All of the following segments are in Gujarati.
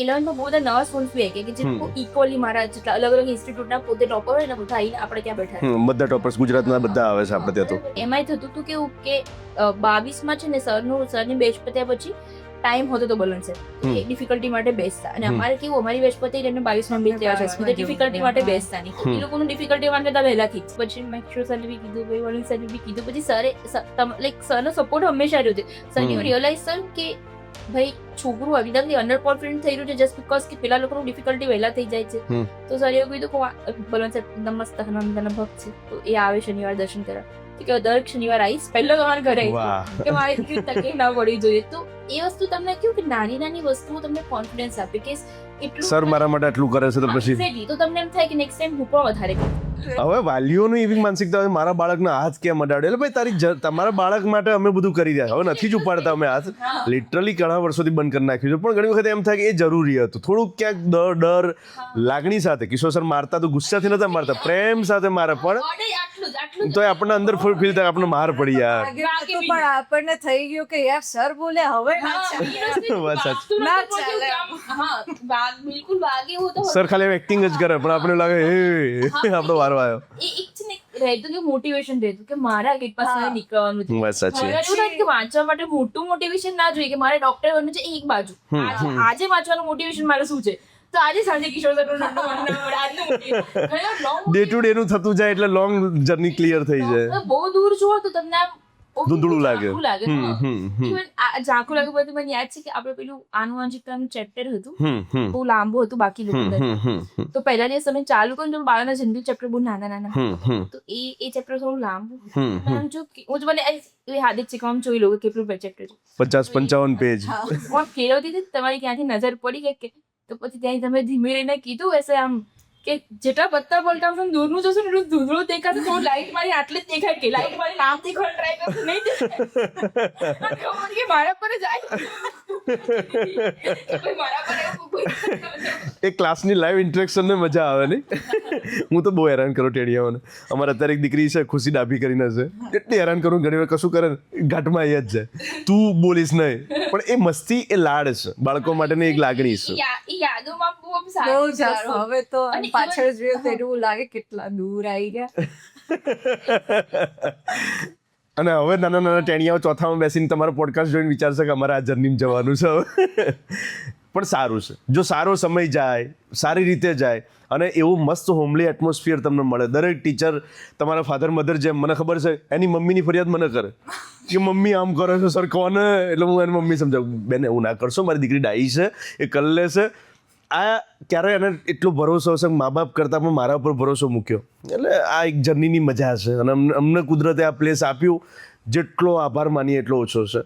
11th બહુ બધા નવા સ્ટુડન્ટ્સ બી કે જે ઇક્વલી મારા જેટલા અલગ અલગ ઇન્સ્ટિટ્યૂટના પોતે ટોપર હોય ને બધા આવીને આપણે ત્યાં બેઠા બધા ટોપર્સ ગુજરાતના બધા આવે છે આપણે ત્યાં તો. એમાંય થતું હતું કેવું કે 22માં છે ને સરની બેચ પત્યા પછી ટાઈમ હોતો તો બલન સર ડિફિકલ્ટી માટે બેસતા અને અમારે કેવું અમારી બેચ પતી એમને 22માં બેચ લેવા છે એટલે ડિફિકલ્ટી માટે બેસતા નહીં એ લોકોનું ડિફિકલ્ટી માટે હતા પહેલાથી પછી મેક્સ્યોર સરને બી કીધું ભાઈ વરુણ સરને બી કીધું પછી સરે લાઈક સરનો સપોર્ટ હંમેશા રહ્યો છે સર યુ રિયલાઇઝ સર કે ભાઈ છોકરું અવિધમની અંડર કોન્ફિડન્ટ થઈ રહ્યું છે જસ્ટ બીકોઝ કે પેલા લોકોનું ડિફિકલ્ટી વહેલા થઈ જાય છે તો સર એવું કીધું કે બલવંત સર નમસ્તે હનુમાનના ભક્ત છે તો એ આવે શનિવાર દર્શન કરવા કે દર શનિવાર આવીશ પહેલો તમારા ઘરે આવીશ કે મારી એટલી તકલીફ ના પડવી જોઈએ તો એ વસ્તુ તમને કેવું કે નાની નાની વસ્તુઓ તમને કોન્ફિડન્સ આપે કે એટલું સર મારા માટે આટલું કરે છે તો પછી તો તમને એમ થાય કે નેક્સ્ટ ટાઈમ હું પણ વધારે કરું. હવે વાલીઓનું એવી માનસિકતા હોય મારા બાળકનો હાથ કેમ અડાડે એટલે ભાઈ તમારા બાળક માટે અમે બધું કરી રહ્યા હવે નથી જ ઉપાડતા અમે હાથ લિટરલી ઘણા વર્ષોથી બંધ કરી નાખ્યું છે પણ ઘણી વખત એમ થાય કે એ જરૂરી હતું થોડુંક ક્યાંક ડર લાગણી સાથે કિશોર સર મારતા તો ગુસ્સાથી નતા મારતા પ્રેમ સાથે મારે પણ તો આપણને અંદર ફીલ થાય આપણને માર પડી યાર પણ આપણને થઈ ગયું કે યાર સર બોલે હવે સર ખાલી એક્ટિંગ જ કરે પણ આપણે લાગે હે આપણો વારો આવ્યો મોટિવેશન રહેતું કે મારા ગેટ પાસે નીકળવાનું છે વાત સાચી કે વાંચવા માટે મોટું મોટિવેશન ના જોઈએ કે મારે ડોક્ટર બનવું છે એક બાજુ આજે વાંચવાનું મોટિવેશન મારે શું છે તો આજે સાંજે કિશોર ડે ટુ ડે નું થતું જાય એટલે લોંગ જર્ની ક્લિયર થઈ જાય બહુ દૂર જુઓ તો તમને ધૂંધળું લાગે ઝાંખું લાગે બધું મને યાદ છે કે આપણે પેલું આનુવંશિકતાનું ચેપ્ટર હતું બહુ લાંબુ હતું બાકી લોકો તો પહેલા દિવસ તમે ચાલુ કરો તો બાળકના જનરલ ચેપ્ટર બહુ નાના નાના તો એ ચેપ્ટર થોડું લાંબુ જો હું મને યાદ જ છે કે આમ જોઈ લઉં કેટલું ચેપ્ટર છે 50-55 પેજ હું કેળવતી હતી તમારી ક્યાંથી નજર પડી ગઈ કે તો પછી ત્યાં તમે ધીમે રહીને કીધું વૈસે આમ કે જેટલા પત્તા પલટા આવશે દૂરનું જશે ને એટલું ધૂંધળું દેખાશે તો લાઈટ મારી આટલે જ દેખાય કે લાઈટ મારી નામથી ખોલ ટ્રાય કરશે નહીં કે મારા પર એ ક્લાસની લાઈવ ઇન્ટરેક્શન ને મજા આવે ને હું તો બહુ હેરાન કરું ટેડિયાઓને અમારે અત્યારે એક દીકરી છે ખુશી ડાભી કરીને છે એટલી હેરાન કરું ઘણી વાર કશું કરે ઘાટમાં આવી જ જાય તું બોલીશ નહીં પણ એ મસ્તી એ લાડ છે બાળકો માટેની એક લાગણી છે યાદોમાં બહુ સારું હવે તો પાછળ જોયું તો એવું લાગે કેટલા દૂર આવી ગયા અને હવે નાના નાના ટેણિયાઓ ચોથામાં બેસીને તમારો પોડકાસ્ટ જોઈને વિચારશે કે અમારે આ જર્નીમાં જવાનું છે પણ સારું છે જો સારો સમય જાય સારી રીતે જાય અને એવું મસ્ત હોમલી એટમોસ્ફિયર તમને મળે દરેક ટીચર તમારા ફાધર મધર જેમ મને ખબર છે એની મમ્મીની ફરિયાદ મને કરે કે મમ્મી આમ કરે છે સર કોને એટલે હું એની મમ્મી સમજાવું બેન એવું ના કરશો મારી દીકરી ડાઈ છે એ કરી લેશે આ ક્યારે એને એટલો ભરોસો હશે મા બાપ કરતાં પણ મારા ઉપર ભરોસો મૂક્યો એટલે આ એક જર્નીની મજા છે અને અમને કુદરતે આ પ્લેસ આપ્યું જેટલો આભાર માનીએ એટલો ઓછો છે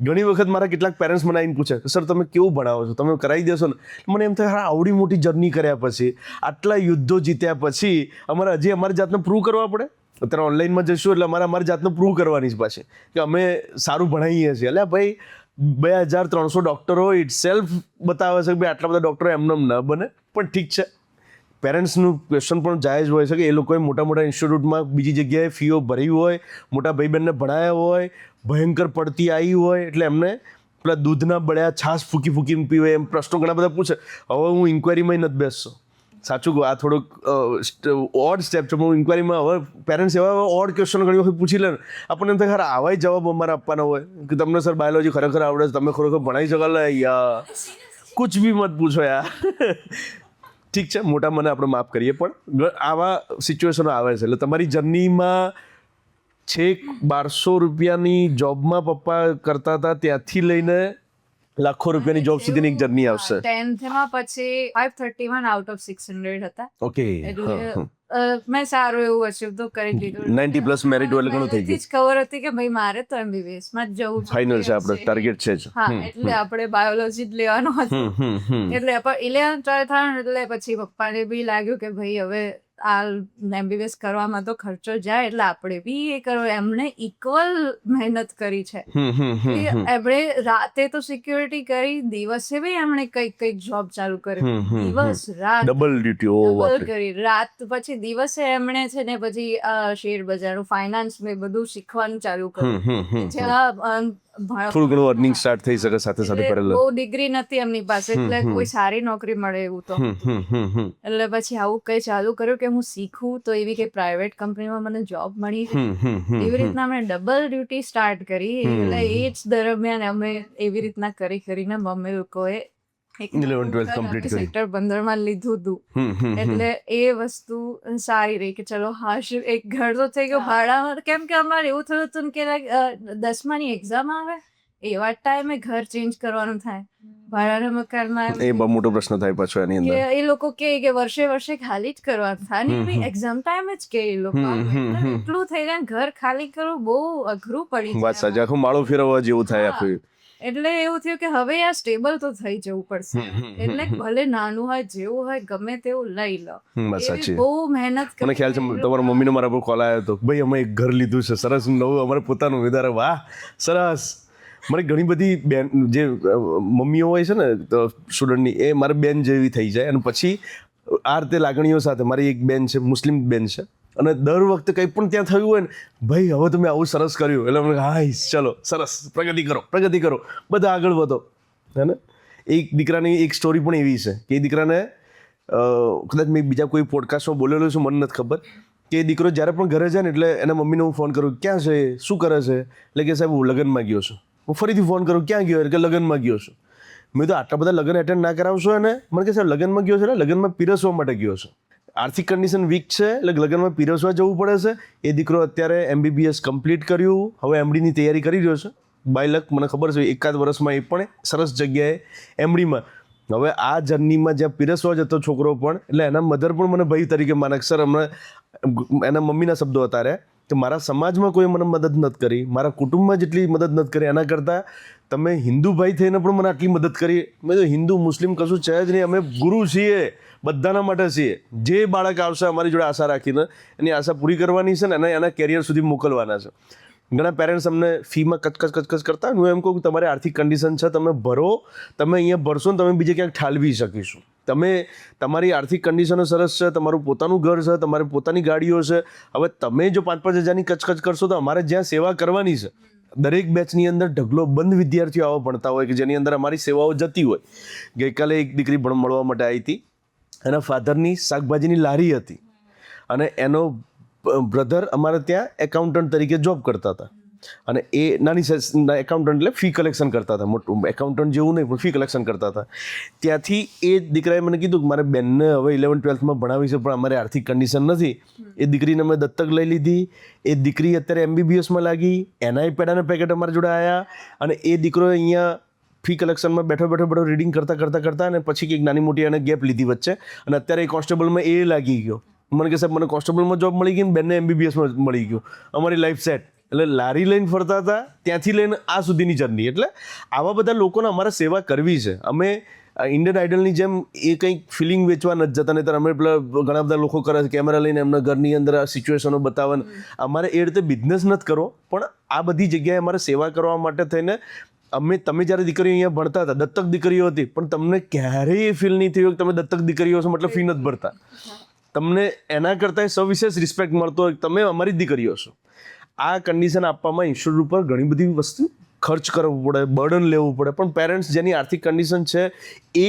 ઘણી વખત મારા કેટલાક પેરેન્ટ્સ મને આવીને પૂછે સર તમે કેવું ભણાવો છો તમે કરાવી દેશો ને મને એમ થાય હા આવડી મોટી જર્ની કર્યા પછી આટલા યુદ્ધો જીત્યા પછી અમારે જાતને પ્રૂવ કરવા પડે અત્યારે ઓનલાઈનમાં જઈશું એટલે અમારી જાતને પ્રૂવ કરવાની જ પાછી કે અમે સારું ભણાવીએ છીએ એટલે ભાઈ 2300 ડૉક્ટરો ઇટ સેલ્ફ બતાવે છે કે ભાઈ આટલા બધા ડૉક્ટરો એમને ન બને પણ ઠીક છે પેરેન્ટ્સનું ક્વેશ્ચન પણ જાયજ હોય છે કે એ લોકોએ મોટા મોટા ઇન્સ્ટિટ્યૂટમાં બીજી જગ્યાએ ફીઓ ભરી હોય મોટા ભાઈ બહેનને ભણાયા હોય ભયંકર પડતી આવી હોય એટલે એમને પેલા દૂધના બળ્યા છાશ ફૂંકી ફૂંકીને પીવે એમ પ્રશ્નો ઘણા બધા પૂછે હવે હું ઇન્ક્વાયરીમાં નથી બેસતો સાચું કહું આ થોડુંક ઓડ સ્ટેપ છે હું ઇન્ક્વાયરીમાં હવે પેરેન્ટ્સ એવા ઓડ ક્વેશ્ચન ઘણી વખત પૂછી લે ને આપણને એમ થાય ખરા આવા જવાબ અમારે આપવાના હોય કે તમને સર બાયોલોજી ખરેખર આવડે છે તમે ખરેખર ભણાવી શકો લે યાર કુછ બી મત પૂછો યાર ઠીક છે મોટા મને આપણે માફ કરીએ પણ આવા સિચ્યુએશનો આવે છે એટલે તમારી જર્નીમાં છેક 1200 રૂપિયાની જોબમાં પપ્પા કરતા હતા ત્યાંથી લઈને લાખો રૂપિયાની જોબ સુધીની એક જર્ની આવશે 10th માં પછી 531 આઉટ ઓફ 600 હતા ઓકે મેં સારું એવું અચીવ તો કરી દીધું 90+ મેરિટ એટલે ઘણું થઈ ગયું ખબર હતી કે ભાઈ મારે તો MBBS માં જ જવું ફાઇનલ છે આપણે ટાર્ગેટ છે જ હા એટલે આપણે બાયોલોજી જ લેવાનું હતું એટલે 11th 12th એટલે પછી પપ્પાને બી લાગ્યું કે ભાઈ હવે આ MBBS કરવામાં તો ખર્ચો જાય એટલે આપણે બી એ કરો. એમણે ઇક્વલ મહેનત કરી છે. એમણે રાતે તો સિક્યોરિટી કરી, દિવસે બી એમણે કઈક જોબ ચાલુ કરી, દિવસ રાત ડબલ ડ્યુટી. ઓ ડબલ બાપરે. કરી. રાત પછી દિવસે એમણે છે ને પછી શેર બજારનું, ફાઇનાન્સ ને બધું શીખવાનું ચાલુ કર્યું. જ્યાં થોડું ઘણું અર્નિંગ સ્ટાર્ટ થઈ શકે સાથે સાથે કરેલું. બહુ ડિગ્રી નથી એમની પાસે, એટલે કોઈ સારી નોકરી મળે એવું તો. એટલે પછી આવું કઈ ચાલુ કર્યું કે હું શીખું તો એવી કઈ પ્રાઇવેટ કંપનીમાં મને જોબ મળી. એવી રીતના અમે ડબલ ડ્યુટી સ્ટાર્ટ કરી. એટલે એ જ દરમિયાન અમે એવી રીતના કરીને મમ્મી લોકોએ 11-12 complete કરી. સેક્ટર 15 માં લીધું હતું. એટલે એ વસ્તુ સારી રહી કે ચલો હાશ એક ઘર તો થઈ ગયો ભાડામાં. કેમ કે અમારે એવું થયું હતું કે 10માની એક્ઝામ આવે એવા ટાઈમે ઘર ચેન્જ કરવાનું થાય ભાડાના મકાનમાં. એ બહુ મોટો પ્રશ્ન થાય પાછો એની અંદર. કે એ લોકો કે વર્ષે ખાલી જ કરવાનું થાય ને એક્ઝામ ટાઈમ જ કે એ લોકો એટલું થઈ જાય ઘર ખાલી કરવું બહુ અઘરું પડી વાત સાચી. આખું માળો ફેરવવા જેવું થાય આખું. એટલે એવું થયું કે હવે આ સ્ટેબલ તો થઈ જવું પડશે. એટલે ભલે નાનું હોય જેવું હોય ગમે તેવું લઈ લો. વાત સાચી. બહુ મહેનત મને ખ્યાલ છે તમારા મમ્મીનો મારા પર કોલ આવ્યો હતો, ભાઈ અમે એક ઘર લીધું છે સરસ નવું અમારે પોતાનું. વિધારે વાહ સરસ. મને ઘણી બધી બેન જે મમ્મીઓ હોય છે ને સ્ટુડન્ટની, એ મારી બેન જેવી થઈ જાય. અને પછી આ રીતે લાગણીઓ સાથે મારી એક બેન છે, મુસ્લિમ બેન છે, અને દર વખતે કંઈ પણ ત્યાં થયું હોય ને, ભાઈ હવે તમે આવું સરસ કર્યું, એટલે મને હાય ચલો સરસ પ્રગતિ કરો, બધા આગળ વધો. હે ને. એક દીકરાની એક સ્ટોરી પણ એવી છે કે એ દીકરાને કદાચ મેં બીજા કોઈ પોડકાસ્ટમાં બોલેલું છું, મને નથી ખબર, કે એ દીકરો જ્યારે પણ ઘરે જાય ને એટલે એના મમ્મીને હું ફોન કરું, ક્યાં છે, શું કરે છે? એટલે કે સાહેબ હું લગ્નમાં ગયો છું. હું ફરીથી ફોન કરું, ક્યાં ગયો? એટલે કે લગ્નમાં ગયો છું. મેં તો આટલા બધા લગ્ન એટેન્ડ ના કરાવશો એને? મને કે સાહેબ લગ્નમાં ગયો છે એટલે લગ્નમાં પીરસવા માટે ગયો છે. આર્થિક કન્ડિશન વીક છે એટલે લગ્નમાં પીરસવા જવું પડે છે. એ દીકરો અત્યારે MBBS કમ્પ્લીટ કર્યું, હવે MDની તૈયારી કરી રહ્યો છે. બાય લક મને ખબર છે એકાદ વર્ષમાં એ પણ સરસ જગ્યાએ MDમાં. હવે આ જર્નીમાં જ્યાં પીરસવા જતો છોકરો પણ, એટલે એના મધર પણ મને ભાઈ તરીકે માને. સર હમણાં એના મમ્મીના શબ્દો હતા રે કે મારા સમાજમાં કોઈ મને મદદ નથી કરી, મારા કુટુંબમાં જેટલી મદદ નથી કરી, એના કરતાં તમે હિન્દુ ભાઈ થઈને પણ મને આટલી મદદ કરી. મેં તો હિન્દુ મુસ્લિમ કશું છે જ નહીં, અમે ગુરુ છીએ, બધાના માટે છીએ. જે બાળક આવશે અમારી જોડે આશા રાખીને એની આશા પૂરી કરવાની છે ને એના કેરિયર સુધી મોકલવાના છે. ઘણા પેરેન્ટ્સ અમને ફીમાં કચકચ કરતા. હું એમ કહું કે તમારી આર્થિક કન્ડિશન છે, તમે ભરો, તમે અહીંયા ભરશો ને તમે બીજે ક્યાંક ઠાલવી શકીશું. તમે તમારી આર્થિક કન્ડિશનો સરસ છે, તમારું પોતાનું ઘર છે, તમારી પોતાની ગાડીઓ છે. હવે તમે જો 5-5 હજારની કચકચ કરશો તો અમારે જ્યાં સેવા કરવાની છે, દરેક બેચની અંદર ઢગલો બંધ વિદ્યાર્થીઓ આવા ભણતા હોય કે જેની અંદર અમારી સેવાઓ જતી હોય. ગઈકાલે એક દીકરી મળવા માટે આવી હતી. એના ફાધરની શાકભાજીની લારી હતી અને એનો બ્રધર અમારે ત્યાં એકાઉન્ટન્ટ તરીકે જોબ કરતા હતા. અને એ નાની એકાઉન્ટન્ટ એટલે ફી કલેક્શન કરતા હતા. મોટું એકાઉન્ટન્ટ જેવું નહીં પણ ફી કલેક્શન કરતા હતા. ત્યાંથી એ દીકરાએ મને કીધું કે મારે બેનને હવે 11-12માં ભણાવી છે પણ અમારી આર્થિક કન્ડિશન નથી. એ દીકરીને અમે દત્તક લઈ લીધી. એ દીકરી અત્યારે MBBSમાં લાગી. એનાય પેડાના પેકેટ અમારા જોડે આવ્યા. અને એ દીકરો અહીંયા ફી કલેક્શનમાં બેઠો રીડિંગ કરતા અને પછી કંઈક નાની મોટી એને ગેપ લીધી વચ્ચે, અને અત્યારે એ કોન્સ્ટેબલમાં એ લાગી ગયો. મને કે સાહેબ મને કોન્સ્ટેબલમાં જોબ મળી ગઈ ને બેનને MBBSમાં મળી ગયું, અમારી લાઈફ સેટ. એટલે લારી લઈને ફરતા હતા ત્યાંથી લઈને આ સુધીની જર્ની. એટલે આવા બધા લોકોને અમારે સેવા કરવી છે. અમે ઇન્ડિયન આઇડલની જેમ એ કંઈક ફિલિંગ વેચવા નથી જતા. નહીં અમે પેલા ઘણા બધા લોકો કરે છે કેમેરા લઈને એમના ઘરની અંદર આ સિચ્યુએશનો બતાવે. અમારે એ રીતે બિઝનેસ નથી કરવો, પણ આ બધી જગ્યાએ અમારે સેવા કરવા માટે થઈને તમે જ્યારે દીકરીઓ અહીંયા ભણતા હતા, દત્તક દીકરીઓ હતી, પણ તમને ક્યારેય એ ફીલ નહીં થયું કે તમે દત્તક દીકરીઓ છો મતલબ ફી નથી ભરતા. તમને એના કરતાં સવિશેષ રિસ્પેક્ટ મળતો હોય તમે અમારી જ દીકરીઓ છો. આ કન્ડિશન આપવામાં ઇન્સ્ટિટ્યૂટ ઉપર ઘણી બધી વસ્તુ ખર્ચ કરવું પડે, બર્ડન લેવું પડે. પણ પેરેન્ટ્સ જેની આર્થિક કન્ડિશન છે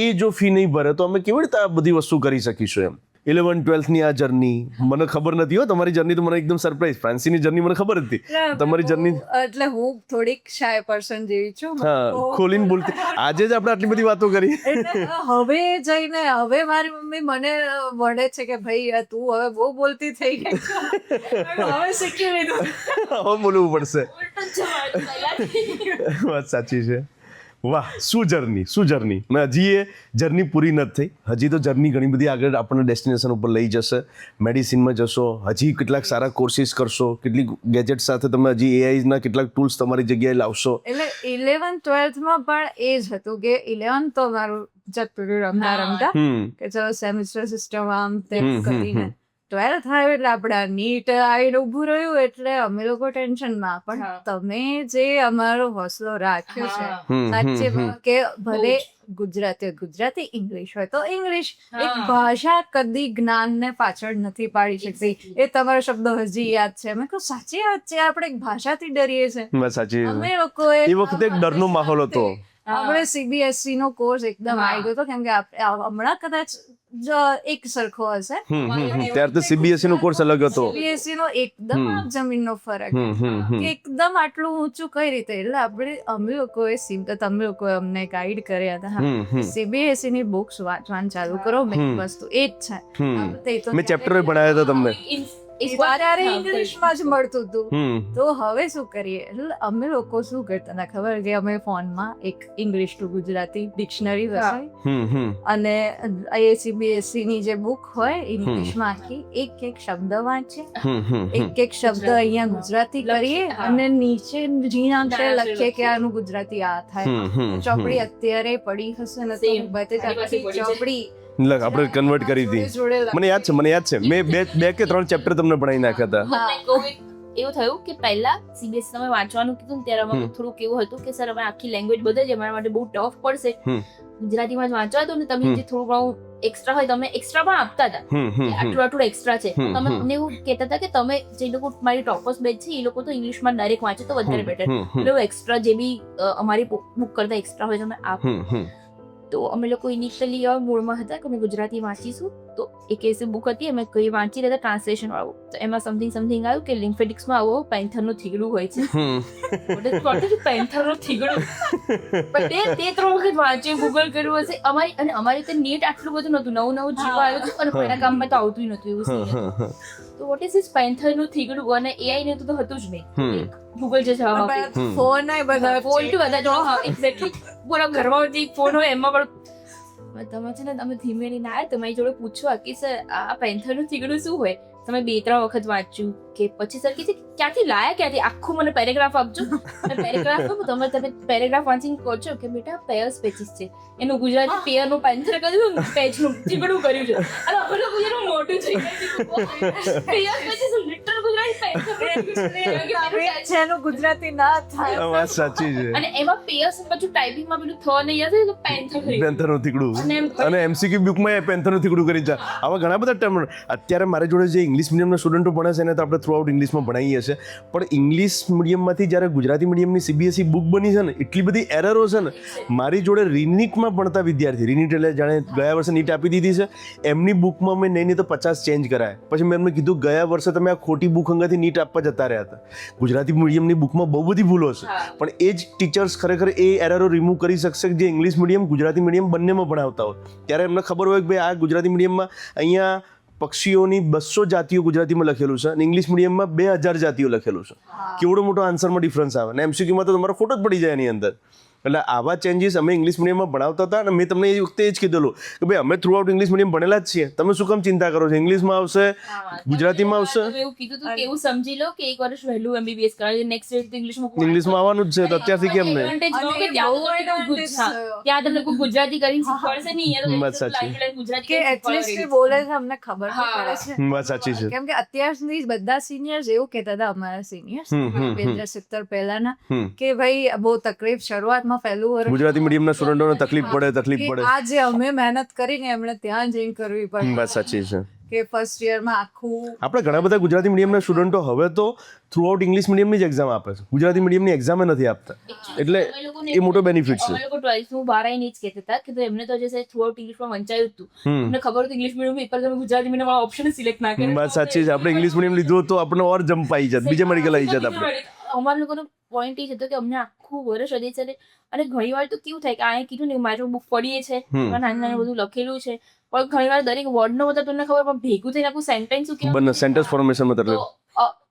એ જો ફી નહીં ભરે તો અમે કેવી રીતે આ બધી વસ્તુ કરી શકીશું? એમ 11-12ની આ જર્ની મને ખબર નથી હો. તમારી જર્ની તો મને એકદમ સરપ્રાઈઝ. ફ્રાન્સીની જર્ની મને ખબર હતી. તમારી જર્ની એટલે હું થોડીક શાય પર્સન જેવી છું. હા, ખોલીને બોલતી. આજે જ આપણે આટલી બધી વાતો કરી. હવે જઈને હવે મારી મમ્મી મને વળે છે કે ભાઈ તું હવે બહુ બોલતી થઈ ગઈ, હવે શીખી લીધું, હવે બોલવું પડશે. વાત સાચી છે. વાહ, શું જર્ની. મેં હજી એ જર્ની પૂરી નથી થઈ. હજી તો જર્ની ઘણી બધી આગળ આપણને ડેસ્ટિનેશન ઉપર લઈ જશે. મેડિસિનમાં જશો, હજી કેટલાક સારા કોર્સિસ કરશો, કેટલીક ગેજેટ સાથે તમે હજી AIના કેટલાક ટૂલ્સ તમારી જગ્યાએ લાવશો. એટલે 11-12માં પણ એ જ હતું કે 11 તો મારું જતું રહ્યું રમતા કે ચલો સેમિસ્ટર સિસ્ટમ આમ તેમ કરીને. 12th આવ્યું એટલે આપણે નીટ આવીને ઊભું રહ્યું એટલે અમે લોકો ટેન્શનમાં પણ હા. તમે જે અમારો હોસલો રાખ્યો છે સાચે કે ભલે ગુજરાતી ઇંગ્લિશ હોય તો ઇંગ્લિશ એક ભાષા કદી જ્ઞાનને પાછળ નથી પાડી શકતી. એ તમારો શબ્દ હજી યાદ છે. મેં કહ્યું સાચી વાત છે, આપણે એક ભાષાથી ડરીએ છીએ. બસ સાચી અમે લોકોએ એ વખતે એક ડરનો માહોલ હતો. આપણે CBSE નો કોર્સ એકદમ આવી ગયો હતો કેમ કે હમણાં કદાચ એક સરખો હશે. ત્યારે તો CBSE નો કોર્સ અલગ હતો. CBSE નો એકદમ જમીનનો ફરક કે એકદમ આટલું ઊંચું કઈ રીતે. એટલે અમે લોકોએ તમે લોકોએ અમને ગાઈડ કર્યા હતા. CBSE ની બુક્સ વાંચવાનું ચાલુ કરો. મેઇન વસ્તુ એ જ છે. મેં ચેપ્ટર ભણાવ્યા હતા તમને. ત્યારે ઇંગ્લિશમાં જ મળતું હતું. તો હવે શું કરીએ એટલે અમે લોકો શું કરતા હતા ખબર કે અમે ફોનમાં એક ઇંગ્લિશ ટુ ગુજરાતી ડિક્શનરી હોય અને CBSE ની જે બુક હોય ઇંગ્લિશમાં આખી એક શબ્દ વાંચીએ, એક શબ્દ અહીંયા ગુજરાતી કરીએ અને નીચે ઝીણા લખીએ કે આનું ગુજરાતી આ થાય. ચોપડી અત્યારે પડી હશે ને તો બધે ચોપડી આપણે કન્વર્ટ કરી હતી. મને યાદ છે મેં બે કે 3 ચેપ્ટર તમને ભણાવી નાખ્યા હતા. એવું થયું કે પહેલા CBSE તમે વાંચવાનું કીધું ને ત્યારે અમારું થોડુંક એવું હતું કે સર અમે આખી લેંગ્વેજ બધે જ અમારા માટે બહુ ટફ પડશે, ગુજરાતીમાં જ વાંચવા હતું ને તમે જે થોડું ઘણું એક્સ્ટ્રા હોય તમે એક્સ્ટ્રા પણ આપતા હતા. આટલું એક્સ્ટ્રા છે તમે મને એવું કહેતા હતા કે તમે જે લોકો મારી ટોપર્સ બેચ છે એ લોકો તો ઇંગ્લિશમાં ડાયરેક્ટ વાંચે તો વધારે બેટર. એટલે એક્સ્ટ્રા જે બી અમારી બુક કરતા એક્સ્ટ્રા હોય તમે આપો. તો અમે લોકો ઇનિશિયલી મૂળમાં હતા કે અમે ગુજરાતી વાંચીશું. તો એક એસી બુક હતી અમે કઈ વાંચી રહ્યા ટ્રાન્સલેશન વાળું. તો એમાં સમથિંગ આવ્યું કે લિમ્ફેટિક્સમાં આવો પેન્થરનું થીગડું હોય છે. પેન્થરનું થીગડું પણ તે 3 વખત વાંચ્યું, ગૂગલ કર્યું હશે. અમારી તો નેટ આટલું બધું નતું, નવું જીવવા આવ્યું હતું અને પહેલા કામમાં તો આવતું નતું એવું. તો વોટ ઇઝ ધીસ પેન્થરનું થીગડું? અને AI ને તો હતું જ નહીં. ગૂગલ જે છે ફોન બધા ફોન ટુ બધા જો એક્ઝેક્ટલી પૂરા ઘરમાં જે ફોન હોય એમાં પણ તમે છે ને તમે ધીમે રહીને આવ્યા તમારી જોડે પૂછવા કે સર આ પેન્થરનું થીગડું શું હોય. તમે 2-3 વખત વાંચ્યું કે પછી સર કે ક્યાંથી લાયા, ક્યાંથી આખું મને પેરેગ્રાફ આપજો. પેરેગ્રાફ તમે પેરેગ્રાફ વાંચીને કહો છો કે બેટા પેયર્સ પેચીસ છે, એનું ગુજરાતી પેયરનું પેન્થર કર્યું, પેચનું થીગડું કર્યું છે. અને આપણે ગુજરાતનું મોટું થઈ ગયું પેયર્સ પેચીસ લિટરલ ગુજરાતી એનું ગુજરાતી ના થાય. વાત સાચી છે. અને એમાં પેયર્સ પછી ટાઈપિંગમાં પેલું થ નહીં હશે તો પેન્થરનું થીગડું અને MCQ બુકમાં એ પેન્થરનું થીગડું કરી છે. આવા ઘણા બધા ટર્મ અત્યારે મારી જોડે જે ઇંગ્લિશ મીડિયમના સ્ટુડન્ટો ભણે છે ને તો આપણે થ્રુ આઉટ ઇંગ્લિશમાં ભણાવીએ છીએ. પણ ઇંગ્લિશ મીડિયમમાંથી જ્યારે ગુજરાતી મીડિયમની CBSE બુક બની છે ને એટલી બધી એરરો છે ને. મારી જોડે રીનીટમાં ભણતા વિદ્યાર્થી, રીનીટ એટલે જાણે ગયા વર્ષે નીટ આપી દીધી છે, એમની બુકમાં મેં નહીં તો 50 ચેન્જ કરાયા. પછી મેં એમને કીધું ગયા વર્ષે તમે આ ખોટી બુક અંગાથી નીટ આપવા જતા રહ્યા હતા. ગુજરાતી મીડિયમની બુકમાં બહુ બધી ભૂલો છે પણ એ જ ટીચર્સ ખરેખર એ એરરો રિમૂવ કરી શકશે જે ઇંગ્લિશ મીડિયમ ગુજરાતી મીડિયમ બંનેમાં ભણાવતા હોય. ત્યારે એમને ખબર હોય કે ભાઈ આ ગુજરાતી મીડિયમમાં અહીંયા પક્ષીઓની 200 જાતિઓ ગુજરાતીમાં લખેલું છે અને ઇંગ્લિશ મીડિયમમાં 2000 જાતિઓ લખેલું છે. કેવડો મોટો આન્સરમાં ડિફરન્સ આવે ને MCQમાં તો તમારો ફોટો જ પડી જાય એની અંદર. એટલે આવા ચેન્જીસ અમે ઇંગ્લિશ મીડિયમમાં ભણાવતા હતા અને મેં તમને એ વખતે એ જ કીધેલું કે ભાઈ અમે થ્રુ આઉટ ઇંગ્લિશ મીડિયમ ભણેલા જ છીએ, તમે શું કામ ચિંતા કરો છો? ઇંગ્લિશમાં આવશે, ગુજરાતીમાં આવશે. એવું કીધું હતું કે એવું સમજી લો કે 1 વર્ષ વહેલું MBBS કરાવી નેક્સ્ટ યર ઇંગ્લિશમાં આવવાનું જ છે તો અત્યારથી કેમ નહીં? ત્યાં તમને કોઈ ગુજરાતી કરીને શીખવાડશે નહીં. વાત સાચી કે એટલીસ્ટ બોલે છે અમને ખબર પડે છે. વાત સાચી છે. કેમ કે અત્યાર સુધી બધા સિનિયર્સ એવું કહેતા હતા અમારા સિનિયર્સ 2070 પહેલાના કે ભાઈ બહુ તકલીફ શરૂઆતમાં પહેલું વર્ષ ગુજરાતી મીડિયમના સ્ટુડન્ટોને તકલીફ પડે. આજે અમે મહેનત કરીને એમણે ત્યાં જઈને કરવી પડે. વાત સાચી છે કે ફર્સ્ટ યરમાં આખું આપણે ઘણા બધા ગુજરાતી મીડિયમના સ્ટુડન્ટો હવે તો થ્રુ આઉટ ઇંગ્લિશ મીડિયમની જ એક્ઝામ આપે છે, ગુજરાતી મીડિયમની એક્ઝામ નથી આપતા. એટલે એ મોટો બેનિફિટ છે. અમે લોકો 12th માં બહાર આવીને જ કહેતા હતા કે એમને તો જે થ્રુ આઉટ ઇંગ્લિશમાં વંચાયું હતું. અમને ખબર હતી ઇંગ્લિશ મીડિયમ પેપર તમે ગુજરાતી મીડિયમ વાળા ઓપ્શન સિલેક્ટ ના કર્યો. વાત સાચી છે. આપણે ઇંગ્લિશ મીડિયમ લીધું તો આપણે ઓર જમ્પ આવી જાત, બીજા મેડિકલ આવી જાત આપણે. અમારા લોકોનો પોઈન્ટ એ હતો કે અમને આખું વર્ષ હતી છે અને ઘણી વાર તો કેવું થાય કે આ કીધું ને મારી બુક પડીએ છે, નાનું બધું લખેલું છે પણ ઘણી વાર દરેક વર્ડનો બધા તમને ખબર પણ ભેગું થઈને આખું સેન્ટેન્સ શું કેવું બને સેન્ટેન્સ ફોર્મેશનમાં તરફ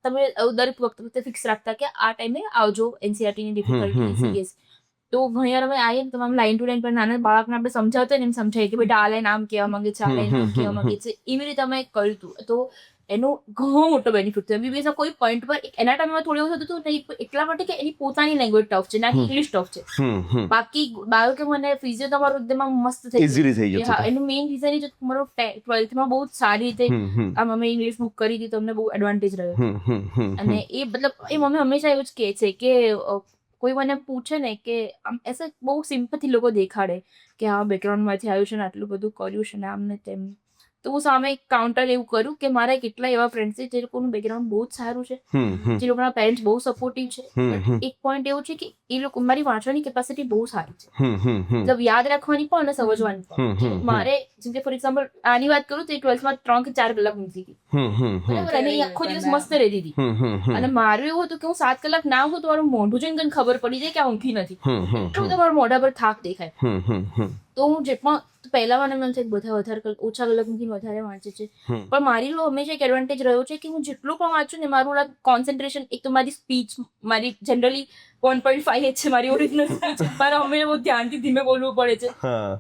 તમે દરેક વખતે ફિક્સ રાખતા કે આ ટાઈમે આવજો NCERT ની ડિફિકલ્ટી CBS. તો ઘણી વાર અમે આવીએ ને તમામ લાઈન ટુ લાઈન પર નાના બાળકને આપણે સમજાવતા ને એમ સમજાય કે બેટા આ લાઈન આમ કહેવા માંગે છે, આ લાઈન આમ કહેવા માંગે છે, એવી રીતે અમે કર્યું હતું. તો એનો ઘણો મોટો બેનિફિટ થયો. MBBS ના કોઈ પોઈન્ટ પર એના ટાઈમમાં થોડું એવું થતું હતું નહીં, એટલા માટે કે એની પોતાની લેંગ્વેજ ટફ છે, ના કે ઇંગ્લિશ ટફ છે. બાકી બાયોકેમ અને ફિઝિયો તમારું એકદમ આમ મસ્ત થઈ ઇઝીલી થઈ જાય. જતું. હા, એનું મેઇન રીઝન એ છે તમારો 12th માં બહુ સારી રીતે આમ અમે ઇંગ્લિશ બુક કરી હતી, તમને બહુ એડવાન્ટેજ રહ્યો. અને એ મતલબ એ મમ્મી હંમેશા એવું જ કહે છે કે કોઈ મને પૂછે ને કે આમ એસે બહુ સિમ્પથી લોકો દેખાડે કે આ બેકગ્રાઉન્ડમાંથી આવ્યું છે ને આટલું બધું કર્યું છે ને આમ ને તેમ, તો હું સામે કાઉન્ટર એવું કરું કે મારા કેટલા એવા ફ્રેન્ડ્સ છે જે લોકોનું બેકગ્રાઉન્ડ બહુ જ સારું છે, જે લોકોના પેરેન્ટ્સ બહુ સપોર્ટિવ છે. બટ એક પોઈન્ટ એવું છે કે એ લોકો મારી વાંચવાની કેપેસિટી બહુ સારી છે, મતલબ યાદ રાખવાની પણ અને સમજવાની પણ. મારે જેમ કે ફોર એક્ઝામ્પલ આની વાત કરું તો 12th માં 3 કે 4 કલાક ઊંઘી ગઈ, બરાબર, અને એ આખો દિવસ મસ્ત રહેતી હતી. અને મારું એવું હતું કે હું 7 કલાક ના હોઉં તો મારું મોઢું જોઈને ખબર પડી જાય કે આ ઊંઘી નથી, એટલું બધું મારા મોઢા પર થાક દેખાય. તો હું જે પણ પહેલા મને એમ છે કે બધા વધારે ઓછા કલાક ઊંઘીને વધારે વાંચે છે, પણ મારી હંમેશા એક એડવાન્ટેજ રહ્યો છે કે હું જેટલું પણ વાંચું ને મારું કોન્સન્ટ્રેશન, એક તો મારી સ્પીચ મારી જનરલી 1.5 છે, મારી ઓરિજિનલ સ્પીચ મારે હંમેશા બહુ ધ્યાનથી ધીમે બોલવું પડે છે,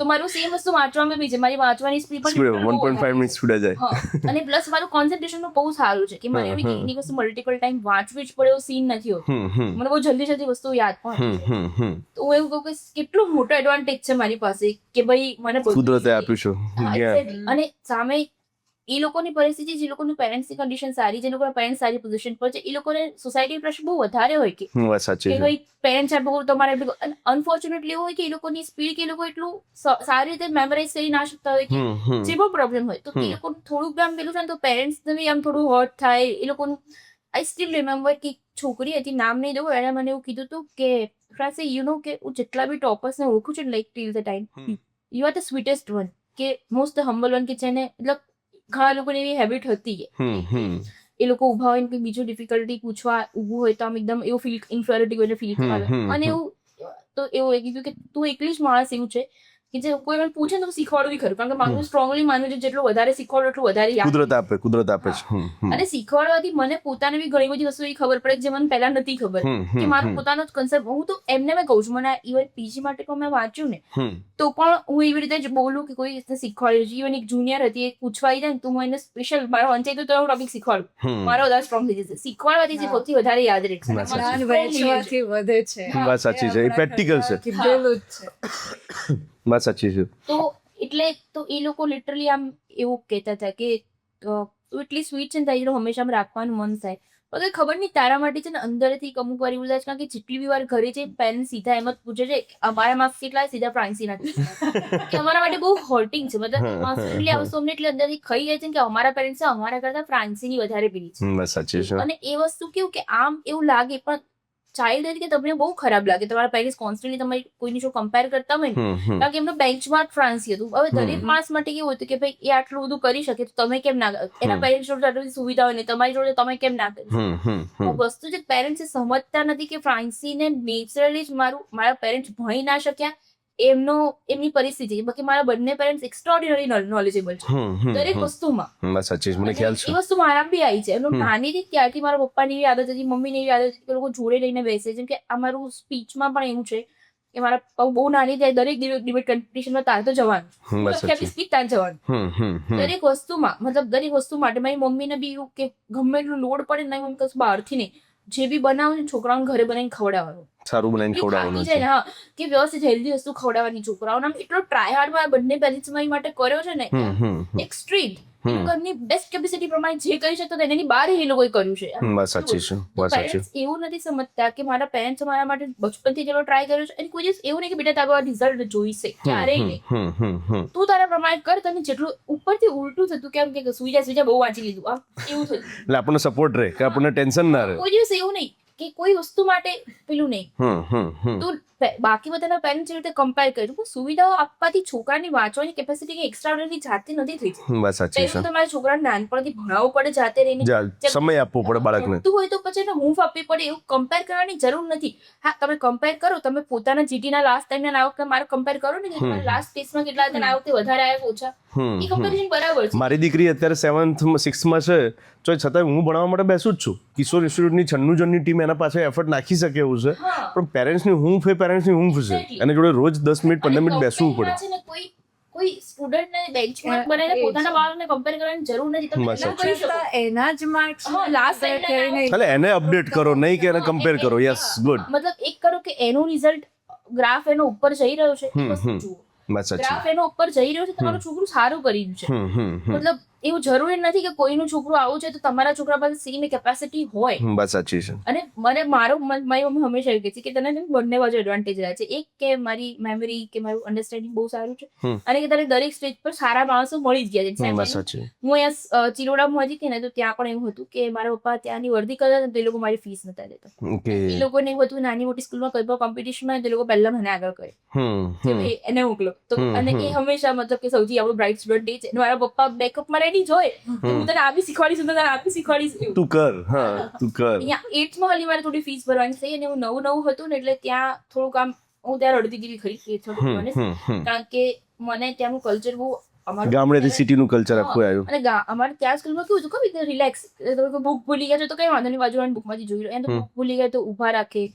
તો મારું સેમ વસ્તુ વાંચવામાં બી છે, મારી વાંચવાની સ્પીડ પણ 1.5 મિનિટ સ્પીડ જાય. અને પ્લસ મારું કોન્સન્ટ્રેશન બહુ સારું છે કે મારે એની વસ્તુ મલ્ટિપલ ટાઈમ વાંચવી જ પડે એવો સીન નથી હોતો, મને બહુ જલ્દી વસ્તુ યાદ પણ. તો હું એવું કહું કે કેટલું મોટો એડવાન્ટેજ છે મારી પાસે કે ભાઈ મને કુદરતે આપ્યું છે. અને સામે એ લોકોની પરિસ્થિતિ, જે લોકોની પેરેન્ટ્સની કન્ડિશન સારી, જે લોકોના પેરેન્ટ્સ સારી પોઝિશન પર છે, એ લોકોને સોસાયટી પ્રેશર બહુ વધારે હોય કે ભાઈ પેરેન્ટ્સ આ બહુ તમારે, અનફોર્ચ્યુનેટલી એવું હોય કે એ લોકોની સ્પીડ કે એ લોકો એટલું સારી રીતે મેમરાઇઝ કરી ના શકતા હોય કે જે પણ પ્રોબ્લેમ હોય, તો એ લોકો થોડુંક આમ પેલું થાય તો પેરેન્ટ્સને બી આમ થોડું હર્ટ થાય. એ લોકોનું આઈ સ્ટીલ રિમેમ્બર કે છોકરી હતી, નામ નહીં દઉં, એણે મને એવું કીધું હતું કે ફ્રાન્સે યુ નો કે હું જેટલા બી ટોપર્સને ઓળખું છું ને like till the time, you are the sweetest one, કે મોસ્ટ હમ્બલ વન, કે જેને મતલબ ઘણા લોકોની એવી હેબિટ હતી કે એ લોકો ઉભા હોય ને બીજું ડિફિકલ્ટી પૂછવા ઊભું હોય તો આમ એકદમ એવું ફીલ ઇન્ફિયોરિટી ફીલ કરે. અને એવું તો એવું કીધું કે તું એકલી જ માણસ એવું છે કે જે કોઈ મને પૂછે ને તો શીખવાડવું ખરું, કારણ કે મારું સ્ટ્રોંગલી માનું છે જેટલું વધારે શીખવાડો એટલું વધારે યાદ. કુદરત આપે છે. અને શીખવાડવાથી મને પોતાને બી ઘણી બધી વસ્તુ ખબર પડે જે મને પહેલા નથી ખબર, કે મારો પોતાનો જ કન્સેપ્ટ. હું તો એમને મેં કહું છું, મને ઇવન પીજી માટે પણ મેં વાંચ્યું ને તો પણ હું એવી રીતે જ બોલું કે કોઈ શીખવાડ્યું છે. ઇવન એક જુનિયર હતી, એ પૂછવા જાય ને તો હું એને સ્પેશિયલ મારો વંચાઈ તો હું ટોપિક શીખવાડું, મારો વધારે સ્ટ્રોંગ થઈ જશે. શીખવાડવાથી જે સૌથી વધારે યાદ રહેશે, વહેંચવાથી વધે છે. વાત સાચી છે, એ પ્રેક્ટિકલ છે. કીધેલું જ છે. વાત સાચી છે. તો એટલે તો એ લોકો લિટરલી આમ એવું કહેતા હતા કે તું એટલી સ્વીટ છે ને તારી હંમેશા આમ રાખવાનું મન થાય. પણ ખબર નહીં તારા માટે છે ને અંદરથી અમુક વાર એવું થાય છે, કારણ કે જેટલી બી વાર ઘરે છે પેરેન્ટ્સ સીધા એમ જ પૂછે છે અમારા માર્ક્સ કેટલા, સીધા ફ્રાન્સી નથી કે અમારા માટે બહુ હર્ટિંગ છે. મતલબ એટલે આ વસ્તુ અમને એટલે અંદરથી ખાઈ જાય છે કે અમારા પેરેન્ટ્સ અમારા કરતા ફ્રાન્સીની વધારે પીડી છે. અને એ વસ્તુ કેવું કે આમ એવું લાગે, પણ ચાઇલ્ડ તરીકે તમને બહુ ખરાબ લાગે તમારા પેરેન્ટ્સ કોન્સ્ટન્ટલી તમારી કોઈની જો કમ્પેર કરતા હોય ને, કારણ કે એમનો બેન્ચમાર્ક ફ્રાન્સી હતું. હવે દરેક માણસ માટે કેવું હતું કે ભાઈ એ આટલું બધું કરી શકે તો તમે કેમ ના, એના પેરેન્ટ્સ જોડે આટલી બધી સુવિધા હોય ને તમારી જોડે તમે કેમ ના કરી. વસ્તુ જે પેરેન્ટ્સ સમજતા નથી કે ફ્રાન્સીને નેચરલી જ મારા પેરેન્ટ્સ ભણી ના શક્યા, એમની પરિસ્થિતિ, બાકી મારા બંને પેરેન્ટ્સ એક્સ્ટ્રાઓર્ડિનરી નોલેજેબલ છે દરેક વસ્તુમાં. એ વસ્તુ મારા બી આવી છે. નાની હતી ત્યારથી મારા પપ્પાની એવી આદત હતી, મમ્મીની એવી આદત હતી કે લોકો જોડે લઈને બેસે. જેમ કે અમારું સ્પીચમાં પણ એવું છે કે મારા પપ્પા બહુ નાની થાય દરેક ડિબેટ કોમ્પિટિશનમાં તાર તો જવાનું, સ્પીચ તાર જવાનું દરેક વસ્તુમાં. મતલબ દરેક વસ્તુ માટે મારી મમ્મીને બી એવું કે ગમે એટલું લોડ પડે ને મમ્મી કશું બહારથી નહીં, જે બી બનાવું ને છોકરાઓને ઘરે બનાવીને ખવડાવવાનું, સારું બનાવીને ખવડાવવાનું છે. હા, કે વ્યવસ્થિત હેલ્ધી વસ્તુ ખવડાવવાની છોકરાઓને. આમ એટલો ટ્રાય હાર્ડ મારા બંને પેરેન્ટ્સ મારી માટે કર્યો છે ને, એક્સ્ટ્રીમ લોકોની બેસ્ટ કેપેસિટી પ્રમાણે જે કરી શકતો એની બહાર એ લોકોએ કર્યું છે. પેરેન્ટ્સ એવું નથી સમજતા કે મારા પેરેન્ટ્સ મારા માટે બચપનથી જેટલો ટ્રાય કર્યો છે, અને કોઈ દિવસ એવું નહીં કે બેટા તારું આ રિઝલ્ટ જોઈશે, ક્યારેય નહીં. તું તારા પ્રમાણે કર, તને જેટલું ઉપરથી ઉલટું થતું કેમ કે સુઈ જા બહુ વાંચી લીધું આમ એવું થયું, એટલે આપણને સપોર્ટ રહે કે આપણને ટેન્શન ના રહે. કોઈ દિવસ એવું નહીં કે કોઈ વસ્તુ માટે પેલું નહીં. તું બાકી બધાના પેરેન્ટ્સ રીતે કમ્પેર કર્યું, સુવિધાઓ આપવાથી છોકરાની વાંચવાની કેપેસિટી કે એક્સ્ટ્રાઓર્ડિનરી જાતે નથી થઈ. વાત સાચી છે. તમારા છોકરાને નાનપણથી ભણાવવું પડે, જાતે રહીને સમય આપવો પડે બાળકને. તું હોય તો પછી એને હૂંફ આપવી પડે. એવું કમ્પેર કરવાની જરૂર નથી. હા, તમે કમ્પેર કરો, તમે પોતાના જીટીના લાસ્ટ ટાઈમના આ વખતે મારે કમ્પેર કરો ને કે તમારા લાસ્ટ ટેસ્ટમાં કેટલા હતા આ વખતે વધારે આવ્યા ઓછા, એ કમ્પેરિઝન બરાબર છે. મારી દીકરી અત્યારે 7th 6th છે, તો છતાં હું ભણાવવા માટે બેસું જ છું. કિશોર ઇન્સ્ટિટ્યૂટની 96 જણની ટીમ એના પાસે એફર્ટ નાખી શકે એવું છે, પણ પેરેન્ટ્સની હૂંફ એ પેરેન્ટ્સની હૂંફ છે, એને જોડે રોજ 10 મિનિટ 15 મિનિટ બેસવું પડે. કોઈ સ્ટુડન્ટને બેન્ચમાર્ક બનાવીને પોતાના બાળકને કમ્પેર કરવાની જરૂર નથી. તમે બસ એના કરી શકો. એના જ માર્ક્સ લાસ્ટ એટલે એને અપડેટ કરો, નહીં કે એને કમ્પેર કરો. Yes, good. મતલબ એક કરો કે એનું રિઝલ્ટ ગ્રાફ એનો ઉપર જઈ રહ્યો છે એ વસ્તુ જુઓ. બસ સાચી. ગ્રાફ એનો ઉપર જઈ રહ્યો છે, તમારું છોકરું સારું કર્યું છે. મતલબ એવું જરૂરી નથી કે કોઈનું છોકરું આવું છે તો તમારા છોકરા પાસે સેમ કેપેસિટી હોય. બસ સાચી છે. અને મારી મમ્મી હંમેશા એવું કહે છે કે તને બંને બાજુ એડવાન્ટેજ રહ્યા છે. એક કે મારી મેમરી કે મારું અન્ડરસ્ટેન્ડિંગ બહુ સારું છે, અને કે તને દરેક સ્ટેજ પર સારા માણસો મળી જ ગયા છે. બસ સાચી. હું અહીંયા ચિલોડામાં હતી કે ને તો ત્યાં પણ એવું હતું કે મારા પપ્પા ત્યાંની વર્દી કરતા હતા તો એ લોકો મારી ફીસ નતા લેતા. ઓકે. એ લોકોને એવું હતું નાની મોટી સ્કૂલમાં કોઈ પણ કોમ્પિટિશનમાં તો એ લોકો પહેલા મને આગળ કરે કે ભાઈ એને મોકલો. તો અને એ હંમેશા મતલબ કે સૌથી આપણો બ્રાઇટ સ્ટુડન્ટ એ છે. મારા પપ્પા બેકઅપમાં રેડી જ હોય, હું તને આ બી શીખવાડીશ, હું તને આ બી શીખવાડીશ. તું કર. હા, તું કર. અહીંયા 8th માં ખાલી મારે થોડી ફીસ ભરવાની થઈ, અને હું નવું હતું ને એટલે ત્યાં થોડુંક આમ હું ત્યાં રડતી ગઈ ખરી કારણ કે મને ત્યાંનું કલ્ચર બહુ ગામડેથી સિટીનું કલ્ચર આખું આવ્યું. અને અમારે ત્યાં સ્કૂલમાં કેવું હતું ખબર રિલેક્સ, બુક ભૂલી ગયા છો તો કઈ વાંધો નહીં, બાજુવાળી બુકમાંથી જોઈ લો. એમ તો બુક ભૂલી ગયા તો ઊભા રાખે.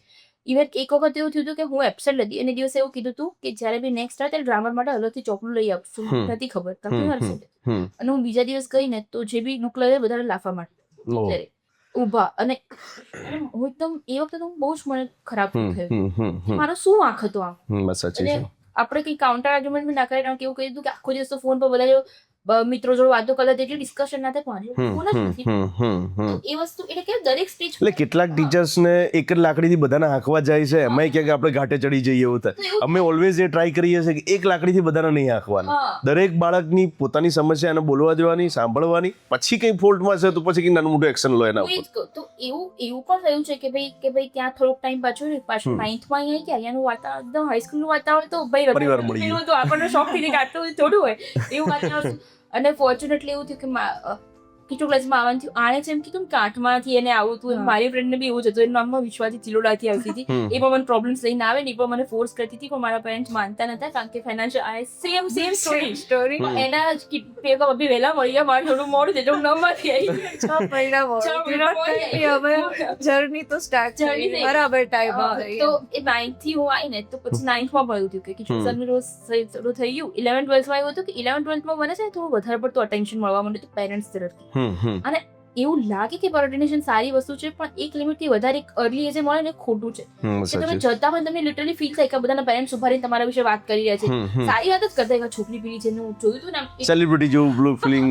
ઇવન એક વખત એવું થયું હતું કે હું એબ્સેન્ટ હતી અને દિવસે એવું કીધું હતું કે જ્યારે બી નેક્સ્ટ આવે ત્યારે ગ્રામર માટે અલગથી ચોપડું લઈ આપશું, નથી ખબર તમને. અને હું બીજા દિવસ ગઈ ને તો જે બી બુક લઈ બધાને લાફા માટે ઊભા. અને હું એકદમ એ વખતે તો બહુ જ મને ખરાબ થયું, મારો શું વાંક હતો આમ. અને આપણે કઈ કાઉન્ટર આર્ગ્યુમેન્ટ બી ના કરે, કેવું કહી દીધું કે આખો દિવસ તો ફોન પર બધા મિત્રો જોડે વાતો કરતા એટલી ડિસ્કશન ના થાય. એ વસ્તુ એટલે કે દરેક સ્ટેજ એટલે કેટલાક ટીચર્સને એક જ લાકડીથી બધાને હાંકવા જાય છે, એમાંય ક્યાંક આપણે ઘાટે ચડી જઈએ એવું થાય. અમે ઓલવેઝ એ ટ્રાય કરીએ છીએ કે એક લાકડીથી બધાને નહીં હાંકવાના. દરેક બાળકની પોતાની સમસ્યા એને બોલવા દેવાની, સાંભળવાની, પછી કઈ ફોલ્ટમાં છે તો પછી કઈ નાનું મોટું એક્શન લો એના ઉપર. તો એવું પણ થયું છે કે ભાઈ ત્યાં થોડોક ટાઈમ પાછું 9th માં આવી ગયા, અહીંયાનું વાતાવરણ એકદમ હાઈસ્કૂલનું વાતાવરણ તો ભાઈ પરિવાર મળી ગયો તો આપણને શોખ થઈ કે આટલું થોડું હોય એવું વાતાવરણ. અને ફોર્ચ્યુનેટલી એવું થયું કે કેટલું ક્લાસમાં આવવાનું થયું, આણે છે એમ કીધું કે 8માંથી એને આવું હતું. મારી ફ્રેન્ડને બી એવું જ હતું, એનું નામમાં વિશ્વાસી ચિલોડાથી આવતી હતી. એ પણ મને પ્રોબ્લેમ્સ લઈને આવે ને એ પણ મને ફોર્સ કરતી હતી, પણ મારા પેરેન્ટ્સ માનતા નતા કારણ કે ફાઇનાન્શિયલ સેમ સ્ટોરી એના પેપર બી વહેલા મળી ગયા, મારે થોડું મોડું છે એટલે હું 9માંથી આવી. જર્ની તો સ્ટાર્ટ થઈ બરાબર ટાઈમ તો એ 9th થી હું આવી ને તો પછી 9th માં ભણ્યું હતું કે કિશોરનું રોજ શરૂ થઈ ગયું. 11th 12th માં એવું હતું કે 11th 12th માં મને છે થોડું વધારે પડતું અટેન્શન મળવા માંડ્યું હતું પેરેન્ટ્સ તરફથી. અને એવું લાગે કે અટેન્શન સારી વસ્તુ છે, પણ એક લિમિટ થી વધારે અર્લી એજે મળે ને ખોટું છે. કે તમે જતા પણ તમને લિટરલી ફીલ થાય કે બધાના પેરેન્ટ્સ ઉભા રહીને તમારા વિશે વાત કરી રહ્યા છે, સારી વાત જ કરતા કે છોકરી પીડી છે. હું જોયું હતું ને સેલિબ્રિટી જેવું બ્લુ ફિલિંગ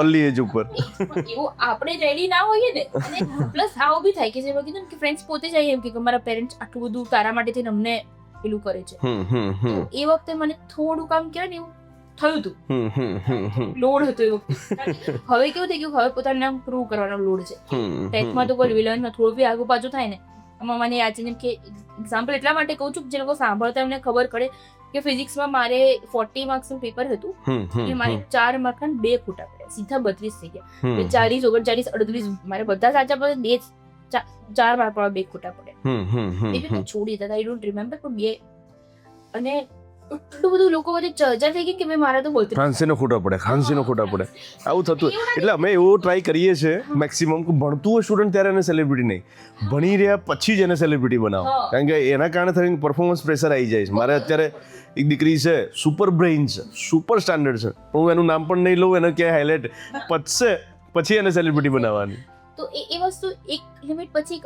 અર્લી એજ ઉપર. એવું આપણે રેડી ના હોઈએ ને. અને પ્લસ આવું બી થાય કે જે કીધું કે ફ્રેન્ડ્સ પોતે જ એમ કે મારા પેરેન્ટ્સ આટલું બધું તારા માટે થઈને અમને પેલું કરે છે. એ વખતે મને થોડું કામ કહેવાય ને એવું થયું હતું, લોડ હતો એ વખતે. હવે કેવું થઈ ગયું, હવે પોતાનું નામ પ્રૂવ કરવાનો લોડ છે. 10th તો કોઈ વિલનમાં થોડું બી આગુ પાછું થાય ને. એમાં મને યાદ છે કે એક્ઝામ્પલ એટલા માટે કહું છું જે લોકો સાંભળતા એમને ખબર પડે કે ફિઝિક્સમાં મારે 40 માર્ક્સનું પેપર હતું, એટલે મારે 4 માર્કના 2 ખોટા પડ્યા, સીધા 32 થઈ ગયા. 40 39 38 મારે બધા સાચા પડે, 4 માર્ક પર 2 ખોટા પડ્યા. એટલે છોડી દીધા, આઈ ડોન્ટ રિમેમ્બર. પણ 2 અને એટલું બધું લોકો વચ્ચે ચર્ચા થઈ ગઈ કે મેં મારા તો બોલતી ખાંસીનો ખોટા પડે, ખાંસીનો ખોટા પડે, આવું થતું. એટલે અમે એવો ટ્રાય કરીએ છીએ મેક્સિમમ કે ભણતું હોય સ્ટુડન્ટ ત્યારે એને સેલિબ્રિટી નહીં, ભણી રહ્યા પછી જ એને સેલિબ્રિટી બનાવો. કારણ કે એના કારણે થઈને પરફોર્મન્સ પ્રેશર આવી જાય છે. મારે અત્યારે એક દીકરી છે, સુપર બ્રેઇન છે, સુપર સ્ટાન્ડર્ડ છે, હું એનું નામ પણ નહીં લઉં, એને ક્યાંય હાઇલાઇટ પતશે પછી એને સેલિબ્રિટી બનાવવાની. તો એ વસ્તુ એક લિમિટ પછી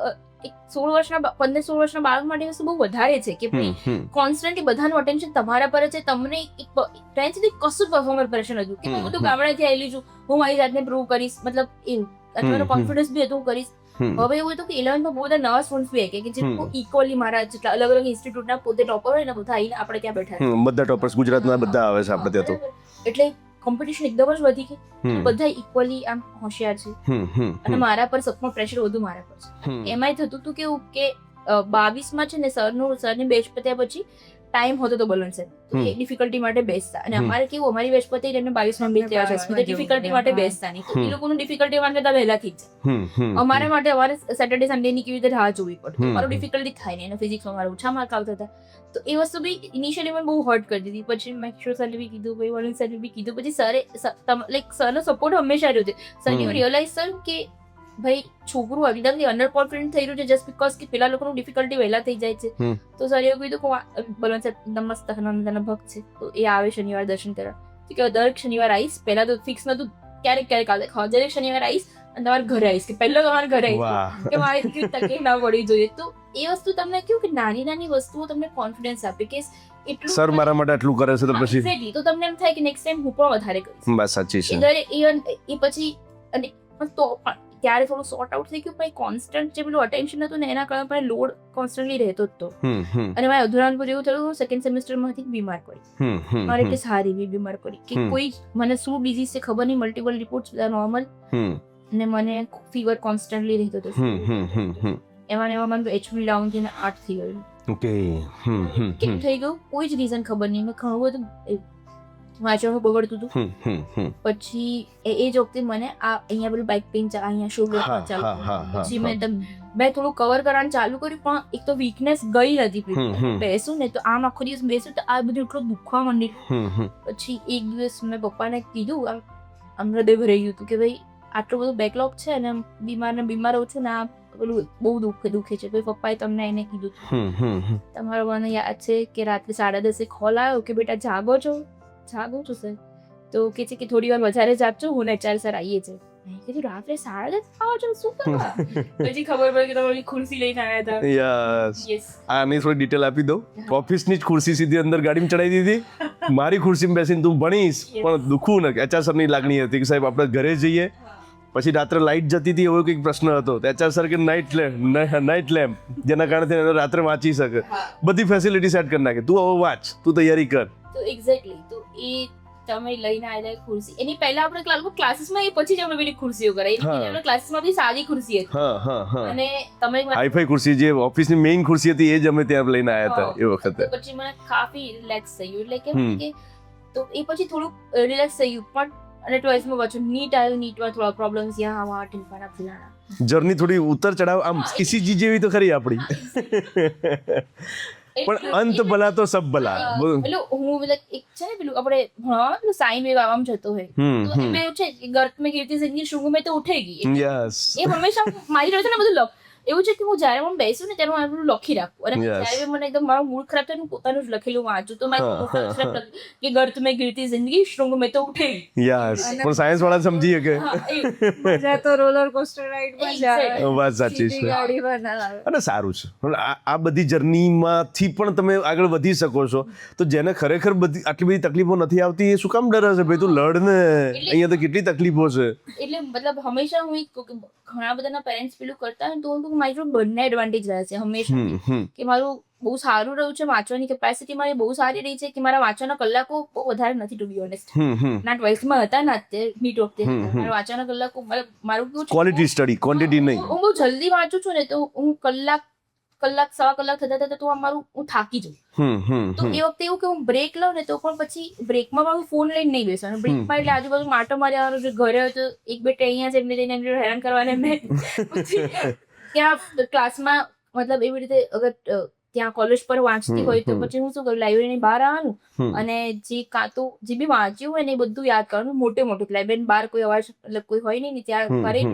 એક 16 વર્ષના 15-16 વર્ષના બાળક માટે વસ્તુ બહુ વધારે છે કે ભાઈ કોન્સ્ટન્ટલી બધાનું અટેન્શન તમારા પર છે. તમને એક ટાઈમ સુધી કશું પરફોર્મર પ્રેશર હતું કે હું તો ગામડેથી આવેલી છું, હું મારી જાતને પ્રૂવ કરીશ, મતલબ એવું તમારો કોન્ફિડન્સ બી હતું કરીશ. હવે એવું હતું કે 11th માં બહુ બધા નવા સ્ટુડન્ટ્સ બી કે જે ઇક્વલી મારા જેટલા અલગ અલગ ઇન્સ્ટિટ્યૂટના પોતે ટોપર હોય ને બધા આવીને આપણે ત્યાં બેઠા, બધા ટોપર્સ ગુજરાતના બધા આવે છે આપણે ત્યાં. તો એટલે કોમ્પિટિશન એકદમ જ વધી ગઈ, બધા ઇક્વલી આમ હોશિયાર છે. અને મારા પર સપનું પ્રેશર વધુ મારા પર છે. એમાંય થતું હતું કેવું કે 22 માં છે ને સરની બેચ પત્યા પછી ટાઈમ હોતો તો બલૂન છે એ ડિફિકલ્ટી માટે બેસતા. અને અમારે કેવું અમારી બેચ પતી એમને 22 માં બેચ લેવા છે, ડિફિકલ્ટી માટે બેસતા નહીં. એ લોકોનું ડિફિકલ્ટી માટે કરતા વહેલાથી જ અમારા માટે અમારે સેટરડે સન્ડે ની કેવી રીતે રાહ જોવી પડતી. મારું ડિફિકલ્ટી થાય નહીં, અને ફિઝિક્સમાં મારા ઓછા માર્ક આવતા હતા. તો એ વસ્તુ બી ઇનિશિયલી મને બહુ હર્ટ કરી દીધી. પછી મેક્સ્યુર સરે બી કીધું, ભાઈ વરુણ સરે બી કીધું, પછી સરે લાઈક સરનો સપોર્ટ હંમેશા રહ્યો છે. સર યુ રિયલાઇઝ સર કે ભાઈ છોકરું એકદમથી અંડર કોન્ફિડન્ટ થઈ રહ્યું છે જસ્ટ બીકોઝ કે પેલા લોકોનું ડિફિકલ્ટી વહેલા થઈ જાય છે. તો સર એવું કીધું કે બલવંત સર નમસ્તે નંદના ભક્ત છે તો એ આવે શનિવાર દર્શન કરવા. તો કે દરેક શનિવાર આવીશ, પહેલા તો ફિક્સ નતું, ક્યારેક ક્યારેક આવે, દરેક શનિવાર આવીશ અને તમારા ઘરે આવીશ, કે પહેલો તમારા ઘરે આવીશ કે મારી એટલી તકલીફ ના પડવી જોઈએ. તો એ વસ્તુ તમને કેવું કે નાની નાની વસ્તુઓ તમને કોન્ફિડન્સ આપે કે એટલું સર મારા માટે આટલું કરે છે તો પછી એક્ઝેક્ટલી, તો તમને એમ થાય કે નેક્સ્ટ ટાઈમ હું પણ વધારે કરીશ. બસ સાચી છે. એ પછી અને તો પણ ત્યારે થોડું સોર્ટ આઉટ થઈ ગયું, પણ કોન્સ્ટન્ટ જે પેલું અટેન્શન હતું ને એના કારણે પણ લોડ કોન્સ્ટન્ટલી રહેતો જ હતો. અને મારે અધુરાનપુર એવું થયું, સેકન્ડ સેમેસ્ટરમાંથી બીમાર પડી, મારે એટલે સારી એવી બીમાર પડી કે કોઈ મને શું ડિઝીઝ છે ખબર નહીં, મલ્ટિપલ રિપોર્ટ્સ બધા નોર્મલ, અને મને ફીવર કોન્સ્ટન્ટલી રહેતો હતો. એમાં મને તો એચપી ડાઉન થઈને 8 થઈ ગયું. ઓકે. કેમ થઈ ગયું કોઈ જ રીઝન ખબર નહીં. મેં ઘણું બધું વાંચવાનું બગડતું હતું. પછી એ જ વખતે મને આ અહીંયા પેલું બેક પેઇન અહીંયા શોલ્ડર ચાલુ, પછી મેં થોડું કવર કરવાનું ચાલુ કર્યું, પણ એક તો વીકનેસ ગઈ નથી. બેસું ને તો આમ આખો દિવસ બેસું તો આ બધું એટલું દુખવા માંડી. પછી એક દિવસ મેં પપ્પાને કીધું, આમ હૃદય ભરાઈ ગયું હતું કે ભાઈ આટલું બધું બેકલોગ છે અને બીમાર છે ને આ પેલું બહુ દુખે છે. તો પપ્પાએ તમને એને કીધું, તમારો મને યાદ છે કે રાત્રે 10:30 કોલ આવ્યો કે બેટા જાગો છો સર? તો કે છે કે થોડી વાર વધારે જાગજો, હું ને ચાર સર આવીએ છે. મેં કીધું રાત્રે 10:30 આવો છો શું કરવા? પછી ખબર પડી કે તમારી ખુરશી લઈને આવ્યા હતા. યસ. આની થોડી ડિટેલ આપી દઉં. ઓફિસની જ ખુરશી સીધી અંદર ગાડીમાં ચડાવી દીધી. મારી ખુરશીમાં બેસીને તું ભણીશ પણ દુખવું ને. એચઆર સરની લાગણી હતી કે સાહેબ આપણે ઘરે જઈએ. પછી રાત્રે લાઇટ જતી હતી એવો કંઈક પ્રશ્ન હતો. એચઆર સર કે નાઇટ લેમ્પ જેના કારણે રાત્રે વાંચી શકે. બધી ફેસિલિટી સેટ કરી નાખે. તું હવે વાંચ, તું તૈયારી કર. તો એક્ઝેક્ટલી, તો એ તમે લઈને આવેલા ખુરશી, એની પહેલા આપણે ક્લાસીસમાં એ પછી જ આપણે પેલી ખુરશીઓ કરાવી. આપણે ક્લાસીસમાં બી સાદી ખુરશી હતી અને તમે હાઈફાઈ ખુરશી જે ઓફિસની મેઇન ખુરશી હતી એ જ અમે ત્યાં લઈને આવ્યા હતા એ વખતે. પછી મને કાફી રિલેક્સ થયું. એટલે કે તો એ પછી થોડું રિલેક્સ થયું. પણ અને 12th માં પાછું નીટ આવ્યું. નીટમાં થોડા પ્રોબ્લેમ્સ યહાં વહાં ટીમ્પાના ફિલાના, જર્ની થોડી ઉતર ચઢાવ આમ કિસી ચીજ જેવી તો ખરી આપણી. પણ અંત ભલા તો સબ ભલા. પેલું હું એક છે ને પેલું આપણે ભણવામાં પેલું સાઈન વેવ આમ જતો હોય, તો એમાં એવું છે કે ગર્ત મેં કીર્તિ સિંહ શુંગુ મેં તો ઉઠેગી. યસ. એ હંમેશા મારી જોડે છે ને બધું એવું છે કે હું જ્યારે હું બેસું ને ત્યારે હું બધું લખી રાખું. અને જ્યારે મને એકદમ મારો મૂડ ખરાબ થાય હું પોતાનું જ લખેલું વાંચું તો મારું કે ગર્ત મેં ગીરતી જિંદગી શુંગ મેં તો ઉઠેગી. યસ. પણ સાયન્સ વાળા સમજી શકે મજા તો રોલર કોસ્ટર રાઈડમાં જ આવે. વાત સાચી છે. ગાડીમાં ના આવે. અને સારું છે. આ બધી જર્નીમાંથી પણ તમે આગળ વધી શકો છો. તો જેને ખરેખર આટલી બધી તકલીફો નથી આવતી એ શું કામ ડરે છે? ભાઈ તું લડ ને, અહીંયા તો કેટલી તકલીફો છે. એટલે મતલબ હંમેશા હું ઘણા બધાના પેરેન્ટ્સ પેલું કરતા હોય તો મારી જોડે બંને એડવાન્ટેજ રહે છે હંમેશા. કે મારું બહુ સારું રહ્યું છે, વાંચવાની કેપેસિટી મારી બહુ સારી રહી છે, કે મારા વાંચવાના કલાકો બહુ વધારે નથી ટુ બી ઓનેસ્ટ. ના 12th માં હતા ના અત્યારે નીટ વખતે મારા વાંચવાના કલાકો મારું કેવું ક્વોલિટી સ્ટડી, ક્વોન્ટિટી નહીં. હું બહુ જલ્દી વાંચું છું ને તો હું કલાક સવા કલાક થતા તો મારું હું થાકી જાઉં. તો એ વખતે એવું કે હું બ્રેક લઉં ને તો પણ પછી બ્રેકમાં મારું ફોન લઈને નહીં બેસવાનું. બ્રેકમાં એટલે આજુબાજુ માટો મારી આવવાનું છે. ઘરે હોય તો એક બે અહીંયા છે એમને જઈને એમને હેરાન કરવાને મેં ત્યાં ક્લાસમાં મતલબ એવી રીતે અગર ત્યાં કોલેજ પર વાંચતી હોય તો પછી હું શું કરું, લાઇબ્રેરીની બહાર આવવાનું અને જે કાં તો જે બી વાંચ્યું હોય ને એ બધું યાદ કરવાનું. મોટે મોટું લાઇબ્રેરી બહાર કોઈ અવાજ મતલબ કોઈ હોય નહીં ત્યાં ઘરે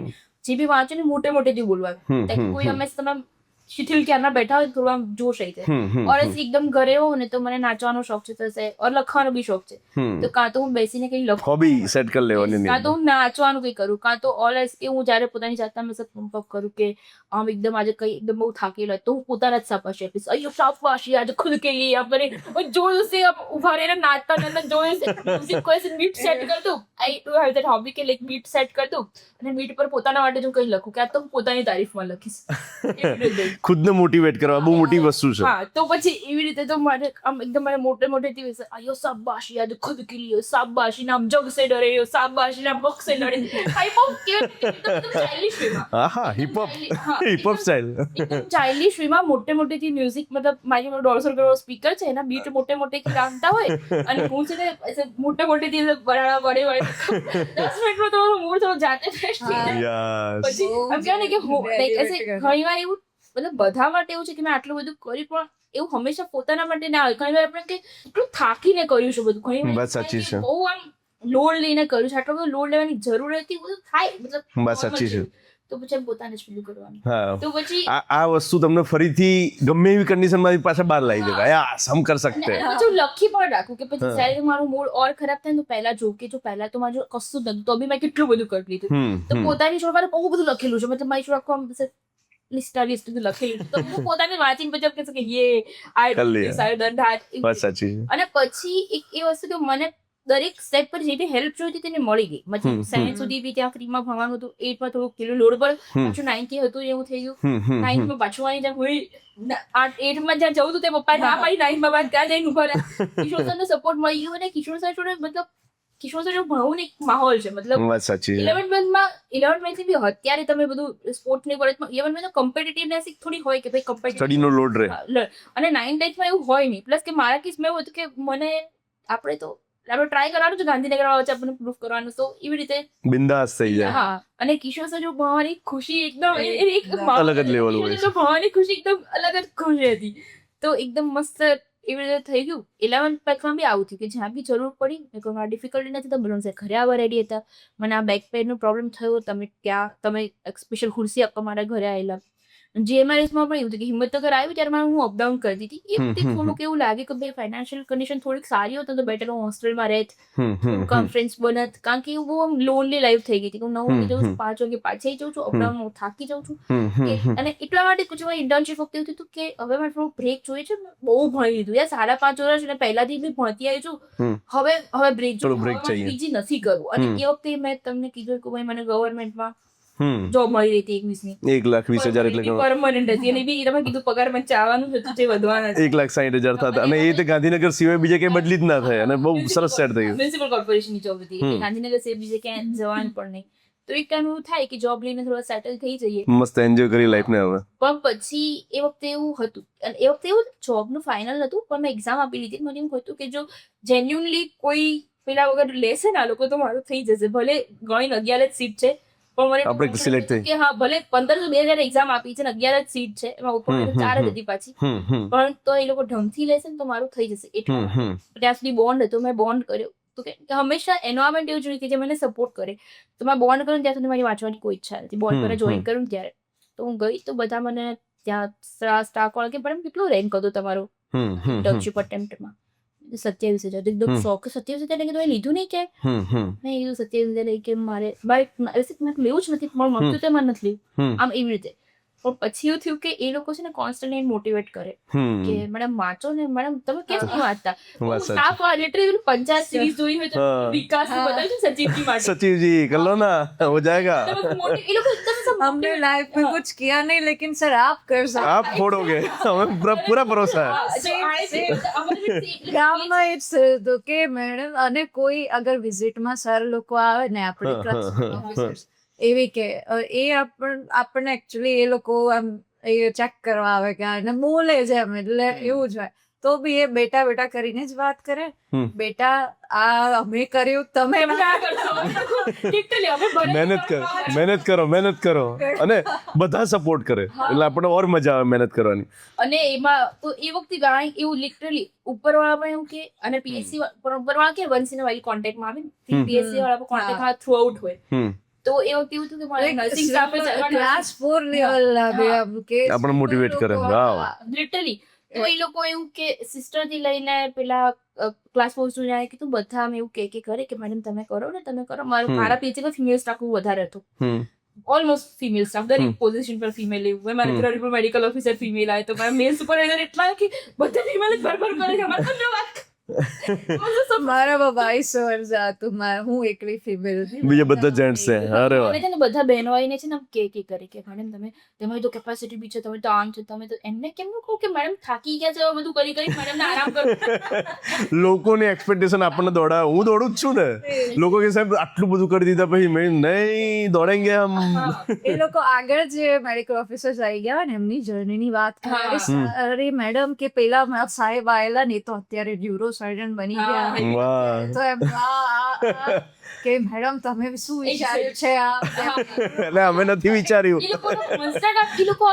જે બી વાંચ્યું ને મોટે મોટેથી બોલવાનું. કોઈ હંમેશા તમે શિથિલ ક્યારના બેઠા હોય થોડું આમ જોશ આવી જાય. ઓર એકદમ ઘરે હોઉં ને તો મને નાચવાનો શોખ છે થશે ઓર લખવાનો બી શોખ છે. તો કાં તો હું બેસીને કઈ લખું, હોબી સેટ કરી લેવાની, કાં તો હું નાચવાનું કઈ કરું, કાં તો ઓલવેઝ કે હું જયારે પોતાની જાતના મેં પંપ અપ કરું કે આમ એકદમ આજે કઈ એકદમ બહુ થાકેલો હોય તો હું પોતાના જ શાબાશી આપીશ. અయ్యో શાબાશી આજે ખુદ કે લીએ આપણે જોયું છે ઉભા રહીને નાચતા ને જોયું છે મ્યુઝિક કોઈ બીટ સેટ કર દઉં. I do have that hobby કે લાઈક બીટ સેટ કર દઉં અને બીટ પર પોતાના માટે જો કઈ લખું કે આ તો હું પોતાની તારીફમાં લખીશ. ખુદને મોટિવેટ કરવા બહુ મોટી વસ્તુ છે. હા તો પછી એવી રીતે તો મારે આમ એકદમ મારે મોટેથી અయ్యో શાબાશી આજે ખુદ કે લીએ, શાબાશી નામ જગ સે ડરે, શાબાશી નામ બક સે લડે. ટાઈપ ઓફ કેવું ચાઇલ્ડિશ વેમાં. હા હિપ હોપ સ્ટાઇલ ચાઇલ્ડિશ વેમાં મોટેથી મ્યુઝિક મતલબ મારી 150 કરોડ સ્પીકર છે એના બીટ મોટેથી ગાતા હોય અને હું છે ને મોટેથી બરાડા વડે 10 મિનિટમાં તમારો મૂડ થોડો જાતે ફ્રેશ થઈ જાય. પછી એમ કહે ને કે ઘણી વાર એવું મતલબ બધા માટે એવું છે કે મેં આટલું બધું કર્યું પણ એવું હંમેશા પોતાના માટે ના હોય. ઘણી વાર આપણે કે એટલું થાકીને કર્યું છે બધું, ઘણી વાર સાચી છે, બહુ આમ લોડ લઈને કર્યું છે, આટલો બધો લોડ લેવાની જરૂર હતી બધું થાય મતલબ બસ સાચી છે. તો પછી એમ પોતાને જ પેલું કરવાનું. હા તો પછી આ વસ્તુ તમને ફરીથી ગમે એવી કન્ડિશનમાંથી પાછા બહાર લાવી દેगा યા હમ કર सकते અને हैं. પછી હું લખી પણ રાખું કે પછી જ્યારે મારું મૂડ ઓર ખરાબ થાય ને તો પહેલા જોઉં કે જો પહેલા તો મારું કશું જ નતું તો બી મેં કેટલું બધું કરી લીધું. તો પોતાની જોડે મારે બહુ બધું લખેલું છે, મતલબ મારી જોડે આખું લિસ્ટ લખેલું તો હું પોતાને વાંચીને પછી એમ કહેશું કે કર લીધા. આઈ ડન ધેટ. વાત સાચી છે. અને પછી એક એ વસ્તુ કે મને દરેક સ્ટેપ પર જે બી હેલ્પ જોઈતી તેને મળી ગઈ. મતલબ 7 સુધી બી ત્યાં ફ્રીમાં ભણવાનું હતું, 8 માં થોડું કિલો લોડ પર પાછું 9 હતું એવું થઈ ગયું. 9 માં પાછું આવી જાય હોય 8 માં જ્યાં જવું હતું તે પપ્પાએ ના પાડી 9 માં ત્યાં જઈને ઉભા રહ્યા. કિશોર સરનો સપોર્ટ મળી ગયો અને કિશોર સર જોડે મતલબ કિશોર સર જોડે ભણવું એક માહોલ છે. મતલબ વાત સાચી છે. 11th બી અત્યારે તમે બધું સ્પોર્ટ ની કોલેજમાં 11th માં કોમ્પિટિટિવનેસ થોડી હોય કે ભાઈ કોમ્પિટિટિવ સ્ટડીનો લોડ રહે. અને 9th 10th માં એવું હોય નહીં. પ્લસ કે મારા કેસમાં એવું હતું કે મને આપણે ટ્રાય કરવાનું છે ગાંધીનગર વાળા વચ્ચે આપણને પ્રૂફ કરવાનું, તો એવી રીતે બિંદાસ થઈ જાય. હા. અને કિશોર સર જો ભણવાની ખુશી એકદમ અલગ જ લેવલ હોય છે. ભણવાની ખુશી એકદમ અલગ જ ખુશી હતી. તો એકદમ મસ્ત એવી રીતે થઈ ગયું. 11th માં બી આવું થયું કે જ્યાં બી જરૂર પડી મેં કહ્યું મારા ડિફિકલ્ટી નથી તો બલૂન સર ઘરે આવવા રેડી હતા. મને આ બેક પેનનો પ્રોબ્લેમ થયો, તમે સ્પેશિયલ ખુરશી આપવા મારા ઘરે આવેલા. જીએમઆરએસમાં પણ એવું હતું કે હિંમતનગર આવ્યું ત્યારે હું અપડાઉન કરતી હતી. એ વખતે થોડુંક એવું લાગે કે ભાઈ ફાઇનાન્શિયલ કન્ડિશન થોડીક સારી હોત તો બેટર હું હોસ્ટેલમાં રહેત, કોન્ફરન્સ બનત, કારણ કે એવું બહુ લોનલી લાઈફ થઈ ગઈ હતી. હું 9 વાગે જાઉં છું, 5 વાગે પાછી જાઉં છું, અપડાઉન હું થાકી જાઉં છું. અને એટલા માટે કુછ ઇન્ટર્નશિપ વખતે એવું થયું કે હવે મારે થોડું બ્રેક જોઈએ છે. બહુ ભણી લીધું યાર, 5.5 વર્ષ એટલે પહેલાથી બી ભણતી આવી છું. હવે બ્રેક જોઈએ, પીજી નથી કરવું. અને એ વખતે મેં તમને કીધું કે ભાઈ મને ગવર્મેન્ટમાં જોબ મળી રહી હતી 1,20,000 એટલે પરમનન્ટ હતી. અને બી તમે કીધું પગાર મને ચાવાનું હતું જે વધવાના છે. 1,60,000 થતા અને એ તો ગાંધીનગર સિવાય બીજે કઈ બદલી જ ના થાય અને બહુ સરસ સેટ થયું. મ્યુનિસિપલ કોર્પોરેશનની જોબ હતી એટલે ગાંધીનગર સિવાય બીજે ક્યાંય જવાનું પણ નહીં. તો એક ટાઈમ એવું થાય કે જોબ લઈને થોડા સેટલ થઈ જઈએ, મસ્ત એન્જોય કરી લાઈફ ને. હવે પણ પછી એ વખતે એવું હતું, અને એ વખતે એવું જોબનું ફાઇનલ હતું પણ મેં એક્ઝામ આપી લીધી. મને એમ હતું કે જો જેન્યુઅનલી કોઈ પેલા વગર લેશે ને આ લોકો તો મારું થઈ જશે. ભલે ગણી 11 જ સીટ છે પણ મને આપણે સિલેક્ટ થઈ કે હા ભલે 15,000 એક્ઝામ આપી છે ને 11 જ સીટ છે, એમાં ઉપર 4 જ હતી પાછી, પણ તો એ લોકો ઢંગથી લેશે ને તો મારું થઈ જશે. એટલે ત્યાં સુધી બોન્ડ હતો, મેં બોન્ડ કર્યો. તો કે હંમેશા એન્વાયરમેન્ટ એવું જોઈએ કે જે મને સપોર્ટ કરે. તો મેં બોન્ડ કર્યું ત્યાં સુધી મારી વાંચવાની કોઈ ઈચ્છા નથી. બોન્ડ પર જોઈન કર્યું ત્યારે તો હું ગઈ તો બધા મને ત્યાં સ્ટાફ વાળા કે મેડમ કેટલો રેન્ક હતો તમારો ઇન્ટર્નશિપ અટેમ્પ્ટમાં? 27,000. એકદમ શોખ. 27,000 એટલે તમે લીધું નહીં કે? મેં કીધું 27,000 કે મારે લેવું જ નથી, મારું મળતું તો એમાં નથી લેવું, આમ એવી રીતે. પણ પછી એવું થયું કે એ લોકો છે ને કોન્સ્ટન્ટ મોટિવેટ કરે કે મેડમ વાંચો ને, મેડમ તમે કેમ નહીં વાંચતા? સ્ટાફ લિટરલી 50 સિરીઝ જોઈ હોય તો વિકાસ બતાવ્યું છે સચિવજી માટે. સચિવજી કર લો ના, હો જાયેગા. એ લોકો એકદમ हमने लाइफ में कुछ किया नहीं लेकिन सर आप कर सकते आप फोड़ोगे, हमें पूरा भरोसा है. ગામમાં એ જ થયું કે મેડમ અને કોઈ અગર વિઝિટમાં સર લોકો આવે ને આપણે ક્લાસ ઓફિસર્સ એવી કે એ આપણને એકચ્યુઅલી એ લોકો આમ એ ચેક કરવા આવે કે અને બોલે છે એમ, એટલે એવું જ હોય તો બી એ બેટા બેટા કરીને જ વાત કરે. બેટા આ અમે કર્યું તમે મહેનત કરો અને બધા સપોર્ટ કરે એટલે આપણને ઓર મજા આવે મહેનત કરવાની. અને એમાં તો એ વખતે ગાય એવું લિટરલી ઉપરવાળા પણ એવું કે, અને પીએસસી ઉપરવાળા કે વન્સ ઇન અ વાઇલ કોન્ટેક્ટમાં આવે, પીએસસી વાળા પણ કોન્ટેક્ટમાં થ્રુ આઉટ હોય. તો એ વખતે એવું થયું કે મારે નર્સિંગ સ્ટાફ ક્લાસ 4 લેવલ લાગે કે આપણને મોટિવેટ કરે. વાવ. લિટરલી તો એ લોકો એવું કે સિસ્ટર થી લઈને પેલા ક્લાસ 4 સુધી જાય કે તું બધા આમ એવું કે કરે કે મેડમ તમે કરો ને તમે કરો. મારા પીએચમાં ફિમેલ સ્ટાફ બહુ વધારે હતું, ઓલમોસ્ટ ફિમેલ સ્ટાફ, દરેક પોઝિશન પર ફિમેલ. એવું મારે ક્રેડિટ મેડિકલ ઓફિસર ફિમેલ આવે તો મારા મેલ સુપરવાઇઝર એટલા કે બધા ફિમેલ જ ભરભર કરે છે. અમારે તો વાત મારા 22 વર્ષ હતું, હું એકલી ફિમેલ હતી, બીજા બધા જેન્ટ્સ છે. અરે વાહ. અને છે ને બધા બહેનો આવીને છે ને કે કરે કે મેડમ તમારી તો કેપેસિટી બી છે, તમે તો આમ છો, તમે તો એમને કેમ કહો કે મેડમ થાકી ગયા છે બધું કરી મેડમ ને આરામ કરો. લોકોની એક્સપેક્ટેશન આપણને દોડાવે. હું દોડું જ છું ને. લોકો કે સાહેબ આટલું બધું કરી દીધા પછી મેં નહીં દોડેંગે હમ. એ લોકો આગળ જે મેડિકલ ઓફિસર્સ આવી ગયા ને એમની જર્નીની વાત કરે, અરે મેડમ કે પેલા સાહેબ આયેલા ને તો અત્યારે ન્યુરો સર્જન બની ગયા, તો એમ કે મેડમ તમે શું વિચાર્યું છે આ? એટલે અમે નથી વિચાર્યું. એ લોકો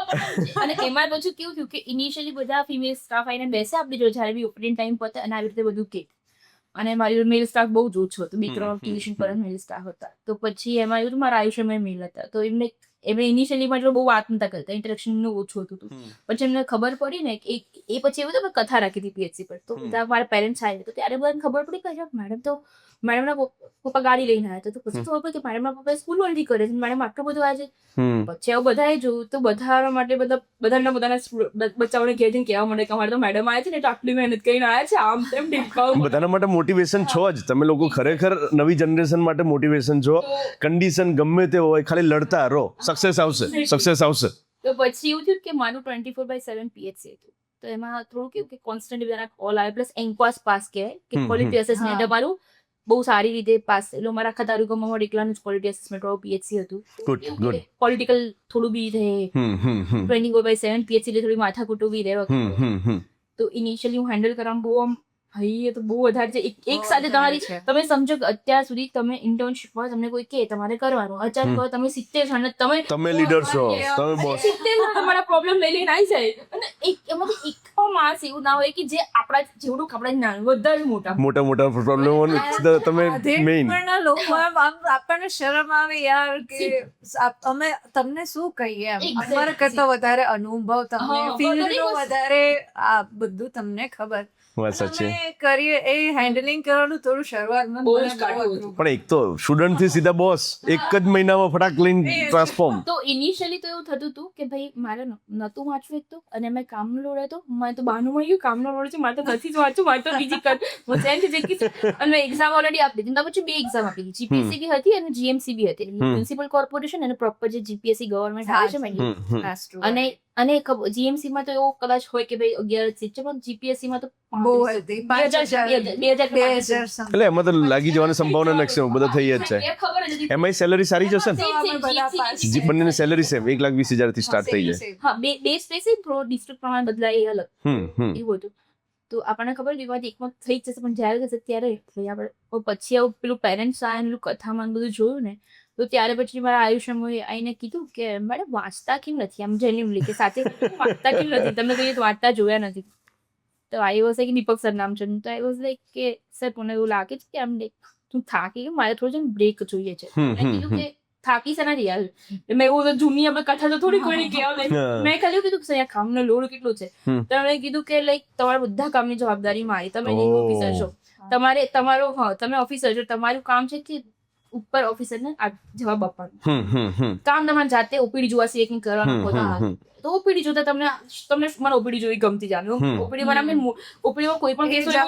અને એમાં પછી કેવું થયું કે ઇનિશિયલી બધા ફિમેલ સ્ટાફ આવીને બેસે આપણી જોડે જ્યારે બી ઓપનિંગ ટાઈમ પતે અને આવી રીતે બધું કે, અને મારી મેલ સ્ટાફ બહુ જ ઓછો હતો, 2-3 ટ્યુશન પર મેલ સ્ટાફ હતા. તો પછી એમાં એવું મારા આયુષ્યમાં મેલ હતા તો એમને એમને ઇનિશિયલીમાં જો બહુ વાત નતા કરતા, ઇન્ટરેક્શનનું ઓછું હતું. પછી એમને ખબર પડી ને કે એ પછી એવું તો મેં કથા રાખી હતી પીએચસી પર, તો બધા મારા પેરેન્ટ્સ આવ્યા તો ત્યારે બધાને ખબર પડી કે મેડમના પપ્પા ગાડી લઈને આવ્યા તો પછી ખબર પડી કે મેડમના પપ્પા સ્કૂલ વાળી કરે છે, મેડમ આટલું બધું આવે છે. પછી આવું બધાએ જોયું તો બધા માટે બધાના પોતાના બચ્ચાઓને ઘેર જઈને કહેવા માંડે કે અમારે તો મેડમ આવ્યા છે ને તો આટલી મહેનત કરીને આવ્યા છે, આમ તેમ ટીપકાઓ. બધાના માટે મોટિવેશન છો જ તમે લોકો, ખરેખર નવી જનરેશન માટે મોટિવેશન છો. કન્ડિશન ગમે તે હોય ખાલી લડતા રહો, સક્સેસ આવશે. તો પછી એવું થયું કે મારું 24/7 પીએચસી હતું, તો એમાં થોડું કેવું કે કોન્સ્ટન્ટ બધાના કોલ આવે, પ્લસ એન્ક્વાસ પાસ કહેવાય કે ક્વોલિટી અસેસમેન્ટ અમારું બહુ સારી રીતે પાસ થયેલું. મારા આખા તાલુકામાં મારું એકલાનું જ ક્વોલિટી અસેસમેન્ટ વાળું પીએચસી હતું. ગુડ. પોલિટિકલ થોડું બી રહે, 24/7 પીએચસી એટલે થોડી માથાકૂટું બી રહે. તો ઇનિશિયલી હું હેન્ડલ કરવામાં બહુ આમ ભાઈ એ તો બહુ વધારે છે. એક સાથે તમારી તમે સમજો કે અત્યાર સુધી તમે ઇન્ટર્નશિપમાં તમને કોઈ કહે તમારે કરવાનું, અચાનક તમે 70 જણ તમે લીડર છો, તમે બોસ, 70 જણ તમારા પ્રોબ્લેમ લઈને આવી જાય, અને એમાં એક માણસ એવું ના હોય કે જે આપણા જેવડું આપણા નાનું, બધા મોટા પ્રોબ્લેમ તમે મેઇન લોકો આપણને શરમ આવે યાર કે અમે તમને શું કહીએ, અમારા કરતા વધારે અનુભવ તમને, ફિલ્ડનો વધારે આ બધું તમને ખબર. વાત સાચી. કરીએ એ હેન્ડલિંગ કરવાનું થોડું શરૂઆતમાં બહુ જ કાઢવું. પણ એક તો સ્ટુડન્ટ થી સીધા બોસ, એક જ મહિનામાં ફટાક લઈને ટ્રાન્સફોર્મ. તો ઇનિશિયલી તો એવું થતું હતું કે ભાઈ મારે નતું વાંચવું એક તો, અને મેં કામનો લોડ હતો, મને તો બહાનું મળી ગયું કામનો લોડ છે, મારે તો નથી જ વાંચવું, મારે તો બીજી કર અને એક્ઝામ ઓલરેડી આપી દીધી. પછી 2 એક્ઝામ આપી દીધી, જીપીએસસી બી હતી અને જીએમસી બી હતી, મ્યુનિસિપલ કોર્પોરેશન અને પ્રોપર જે જીપીએસસી ગવર્મેન્ટ આવે છે. અને જીએમસી માં તો એવું કદાચ હોય કે ભાઈ 11 સીટ છે, પણ જીપીએસસી માં તો બહુ હતી, 2000 એટલે એમાં તો લાગી જવાની સંભાવના મેક્સિમમ બધા થઈ જ છે. એમાં સેલરી સારી જશે ને, બંનેની સેલરી સેમ 1,20,000 થી સ્ટાર્ટ થઈ જાય. હા, બે સ્પેસિફિક ડિસ્ટ્રિક્ટ પ્રમાણે બદલાય એ અલગ એવું હતું. તો આપણને ખબર હતી વાત એકમાં થઈ જ જશે, પણ જ્યારે થશે ત્યારે આપણે પછી આવું પેલું પેરેન્ટ્સ આવેલું કથામાં બધું જોયું ને, તો ત્યારે પછી મારા આયુષ્યમાં આવીને કીધું કે મેડમ વાંચતા કેમ નથી, આમ જેન્યુઅલી કે સાથે વાંચતા કેમ નથી, તમને કહીએ તો વાંચતા જોયા નથી. તો I was like Deepak sir નામ છે, તો આઈ વોઝ લાઈક કે સર મને એવું લાગે છે કે આમ તું થાકી ગયો, મારે થોડું બ્રેક જોઈએ છે. મેં કીધું કે થાકી છે નથી યાર, મેં એવું જૂની આપણે કથા તો થોડી કોઈ કહેવા, મેં ખાલી કીધું કે કામનો લોડ કેટલો છે. તો મેં કીધું કે લાઈક તમારા બધા કામની જવાબદારી મારી, તમે ઓફિસર છો, તમે ઓફિસર છો, તમારું કામ છે કે ઉપર ઓફિસરને જવાબ આપવાનો. કામ તમારે જાતે ઓપીડી જોવા સિવાય કંઈ કરવાનું હોતું, તો ઓપીડી જોતા તમને મને ઓપીડી જોવી ગમતી જાણ્યું. ઓપીડીમાં કોઈ પણ કેસ હોય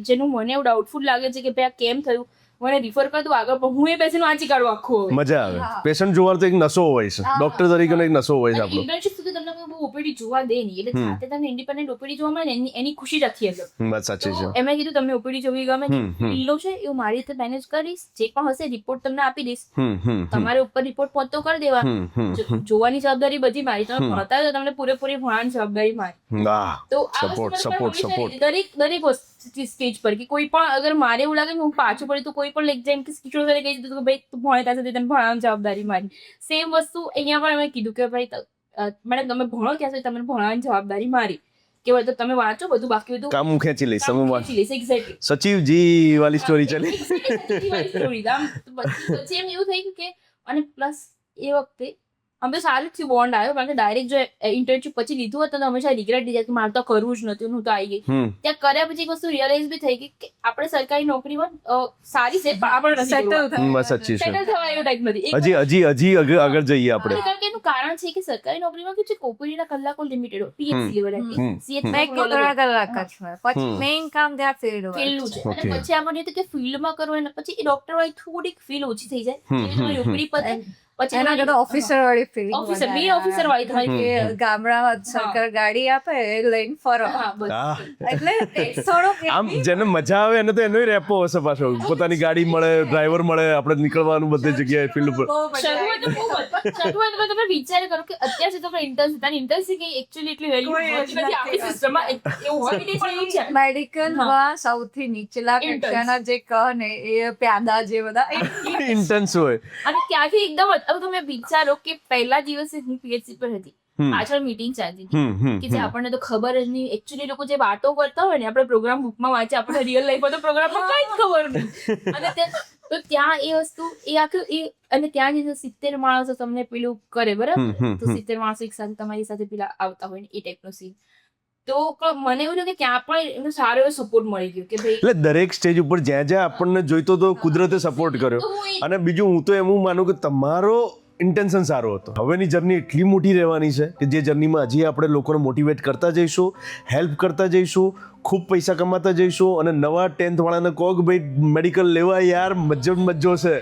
જેનું મને એવું ડાઉટફુલ લાગે છે કે ભાઈ આ કેમ થયું, મને રિફર કરી દો આગળ, પણ હું એ બેસીને વાંચી કાઢું આખું. મજા આવે. પેશન્ટ જોવાનો તો એક નશો હોય છે, ડોક્ટર તરીકેનો એક નશો હોય છે આપણો. ઇન્ટર્નશિપ સુધી તમને કોઈ બહુ ઓપીડી જોવા દે નહીં, એટલે જાતે તમને ઇન્ડિપેન્ડન્ટ ઓપીડી જોવા મળે ને એની ખુશી જ આખી અલગ. વાત સાચી છે. એમાં કીધું તમને ઓપીડી જોવી ગમે, ઢીલો છે એવું મારી રીતે મેનેજ કરીશ, જે પણ હશે રિપોર્ટ તમને આપી દઈશ, તમારે ઉપર રિપોર્ટ પહોંચતો કરી દેવા, જોવાની જવાબદારી બધી મારી, તમે ભણતા હોય તો તમને પૂરેપૂરી ભણવાની જવાબદારી મારી. તો સપોર્ટ દરેક સ્ટેજ પર કે કોઈ પણ અગર મારે એવું લાગે કે હું પાછું પડી તો કોઈ પણ એક્ઝામ કે કિશોર સરે કહી દીધું કે ભાઈ તું ભણે ત્યાં સુધી તને ભણવાની જવાબદારી મારી. સેમ વસ્તુ અહીંયા પણ અમે કીધું કે ભાઈ મેડમ તમે ભણો ત્યાં સુધી તમને ભણવાની જવાબદારી મારી, કે તો તમે વાંચો બધું, બાકી બધું કામ હું ખેંચી લઈશ, તમે ખેંચી લઈશ. એક્ઝેક્ટલી સચિવજી વાલી સ્ટોરી ચાલી. પછી એમ એવું થઈ કે, અને પ્લસ એ વખતે અમે સારું જ બોન્ડ આવ્યો, કારણ કે ડાયરેક્ટ જો ઇન્ટર્નશિપ પછી લીધું હતું તો હંમેશા રિગ્રેટ થઈ જાય કે મારે તો કરવું જ નથી, હું તો આવી ગઈ. ત્યાં કર્યા પછી એક વસ્તુ રિયલાઇઝ બી થઈ ગઈ કે આપણે સરકારી નોકરીમાં સારી છે, પણ આપણે સેટલ થવા એવો ટાઈપ નથી. હજી આગળ જઈએ આપણે. કારણ કે એનું કારણ છે કે સરકારી નોકરીમાં કેવું છે, ઓપીડીના કલાકો લિમિટેડ હોય, પીએચસી લેવલ કલાક જ હોય, પછી મેઇન કામ ત્યાં ફિલ્ડનું છે, અને પછી આપણને કે ફિલ્ડમાં કરવું અને પછી એ ડોક્ટર વાળી થોડીક ફીલ ઓછી થઈ જાય, ઓપીડી પતે પછી એના કરતા ઓફિસર વાળી ફીલિંગ, ઓફિસર વાળી તમારી ગામડામાં સરકાર ગાડી આપે એ લઈને ફરો, એટલે થોડોક આમ જેને મજા આવે એને તો એનોય રેપો હશે પાછો, પોતાની ગાડી મળે, ડ્રાઈવર મળે, આપણે નીકળવાનું બધી જગ્યાએ ફિલ્ડ ઉપર. શરૂઆતમાં તમે વિચાર કરો કે અત્યાર સુધી તમે ઇન્ટર્નશિપ એકચ્યુઅલી એટલી વેલ્યુ નથી આપણી સિસ્ટમમાં, એવું હોય. મેડિકલમાં સૌથી નીચલા કક્ષાના જે કહે એ પ્યાદા જે બધા ઇન્ટર્ન્સ હોય, અને ત્યાંથી એકદમ હવે તમે વિચારો કે પહેલા દિવસે હું પીએચસી પર હતી, પાછળ મીટિંગ ચાલતી હતી કે જે આપણને તો ખબર જ નહીં, એકચ્યુઅલી લોકો જે વાતો કરતા હોય ને આપણે પ્રોગ્રામ બુકમાં વાંચે, આપણે રિયલ લાઈફમાં તો પ્રોગ્રામમાં કઈ જ ખબર નહીં. અને તો ત્યાં એ વસ્તુ એ આખું એ અને ત્યાં જે 70 માણસો તમને પેલું કરે બરાબર તો 70 માણસો એક સાથે તમારી સાથે પેલા આવતા હોય ને એ ટાઈપનો સીન તો મને એવું થયું કે ત્યાં પણ એનો સારો એવો સપોર્ટ મળી ગયો કે ભાઈ એટલે દરેક સ્ટેજ ઉપર જ્યાં જ્યાં આપણને જોઈતો તો કુદરતે સપોર્ટ કર્યો. તો હું અને બીજું હું તો એવું માનું કે તમારો ઇન્ટેન્શન સારો હતો. હવેની જર્ની એટલી મોટી રહેવાની છે કે જે જર્નીમાં હજી આપણે લોકોને મોટિવેટ કરતા જઈશું, હેલ્પ કરતા જઈશું, ખૂબ પૈસા કમાતા જઈશું અને નવા 10th વાળાને કહો કે ભાઈ મેડિકલ લેવા યાર મજો છે.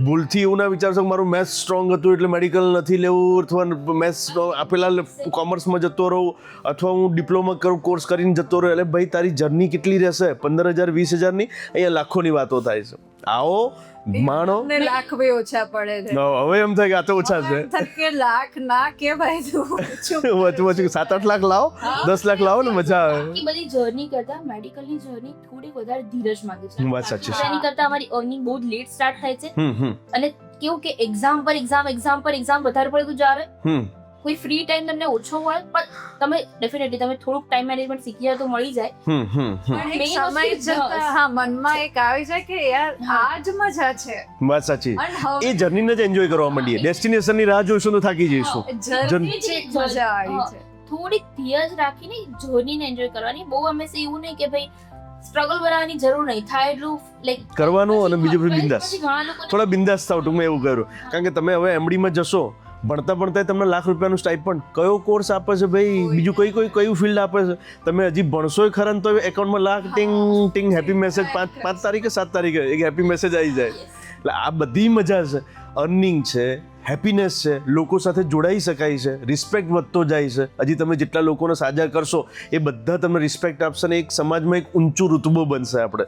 ભૂલથી એવું ના વિચારશો કે મારું મેથ્સ સ્ટ્રોંગ હતું એટલે મેડિકલ નથી લેવું અથવા મેથ્સ આપેલા કોમર્સમાં જતો રહું અથવા હું ડિપ્લોમા કરું કોર્સ કરીને જતો રહું. એટલે ભાઈ તારી જર્ની કેટલી રહેશે? 15,000 20,000ની? અહીંયા લાખોની વાતો થાય છે. આવો માણો ને લાખ બી ઓછા પડે છે. હવે એમ થાય કે આ તો ઓછા છે. કે લાખ ના કેવાય તું વચ્ચે 7-8 લાખ લાવો, 10 લાખ લાવો ને મજા આવે. કે બધી જર્ની કરતા મેડિકલની જર્ની થોડી વધારે ધીરજ માંગે છે. વાત સાચી છે. એની કરતા અમારી અર્નિંગ બહુ લેટ સ્ટાર્ટ થાય છે અને કેવું કે એક્ઝામ પર એક્ઝામ વધારે પડતું જ આવે. કોઈ ફ્રી ટાઈમ તમને ઓછો મળે પણ તમે ડેફિનેટલી તમે થોડુંક ટાઈમ મેનેજમેન્ટ શીખી જાય તો મળી જાય. પણ એક Main સમય વસ્તુ જતા હા મનમાં એક આવી જાય કે યાર આ જ મજા છે. વાત સાચી. અને હવે એ જર્નીને જ એન્જોય કરવા માંડીએ. ડેસ્ટિનેશનની રાહ જોઈશું તો થાકી જઈશું. જર્ની જ એક મજા આવી છે. થોડીક ધીરજ રાખીને જર્નીને એન્જોય કરવાની. બહુ હંમેશા એવું નહીં કે ભાઈ સ્ટ્રગલ બનાવવાની જરૂર નહીં થાય એટલું લાઈક કરવાનું અને બીજું બધું બિંદાસ. પછી ઘણા લોકો થોડા બિંદાસ થાવ. ટૂંકમાં એવું કર્યું કારણ કે તમે હવે એમડીમાં જશો ભણતા તમને લાખ રૂપિયાનું સ્ટાઇપન્ડ કયો કોર્સ આપે છે ભાઈ? બીજું કયું ફિલ્ડ આપે છે? તમે હજી ભણશો ખરા ને તો એકાઉન્ટમાં લાખ ટિંગ હેપી મેસેજ 5 તારીખે 7 તારીખે એક હેપી મેસેજ આવી જાય. એટલે આ બધી મજા છે. અર્નિંગ છે, હેપીનેસ છે, લોકો સાથે જોડાઈ શકાય છે, રિસ્પેક્ટ વધતો જાય છે. હજી તમે જેટલા લોકોને સાજા કરશો એ બધા તમને રિસ્પેક્ટ આપશે ને એક સમાજમાં એક ઊંચો રુતબો બનશે. આપણે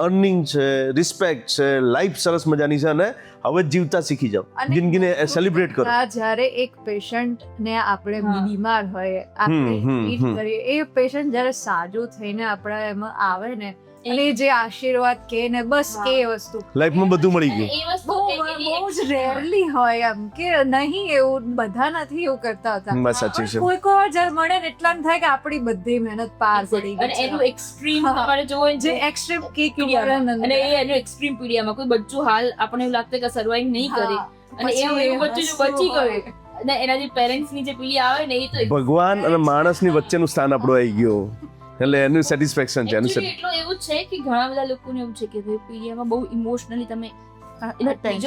અર્નિંગ છે, રિસ્પેક્ટ છે, લાઈફ સરસ મજાની છે અને હવે જીવતા શીખી જાઓ, જિંદગીને સેલિબ્રેટ કરો. જ્યારે એક પેશન્ટ ને આપણે બીમાર હોય હમ, આપણે હમ, ટ્રીટ હમ. કરીએ એ પેશન્ટ જ્યારે સાજો થઈને આપણા એમાં આવે ને અને જે આશીર્વાદ કે ને બસ કે એ વસ્તુ લાઈફમાં બધું મળી ગયું. એ વસ્તુ બહુ જ રેરલી હોય એમ કે નહીં એવું બધા નથી એવું કરતા હતા. વાત સાચી છે. કોઈ કોઈ જ્યારે મળે ને એટલા થાય કે આપણી બધી મહેનત પાર પડી અને ગઈ એનું છે. એક્સ્ટ્રીમ તમારે જોવો જે એક્સ્ટ્રીમ કિક અને એ એનું એક્સ્ટ્રીમ પીડિયામાં કોઈ બચ્ચું હાલ આપણને એવું લાગતું કે સર્વાઈવ નહીં કરે અને એવું બચ્ચું જો બચી ગયું અને એના જે પેરેન્ટ્સ ની જે પીડી આવે ને એ તો ભગવાન અને માણસની વચ્ચેનું સ્થાન આપણું આવી ગયું. એટલે એનું સેટિસ્ફેક્શન છે. Actually એટલો એવું છે કે ઘણા બધા લોકોને એવું છે કે ભાઈ પીડિયામાં બહુ ઇમોશનલી તમે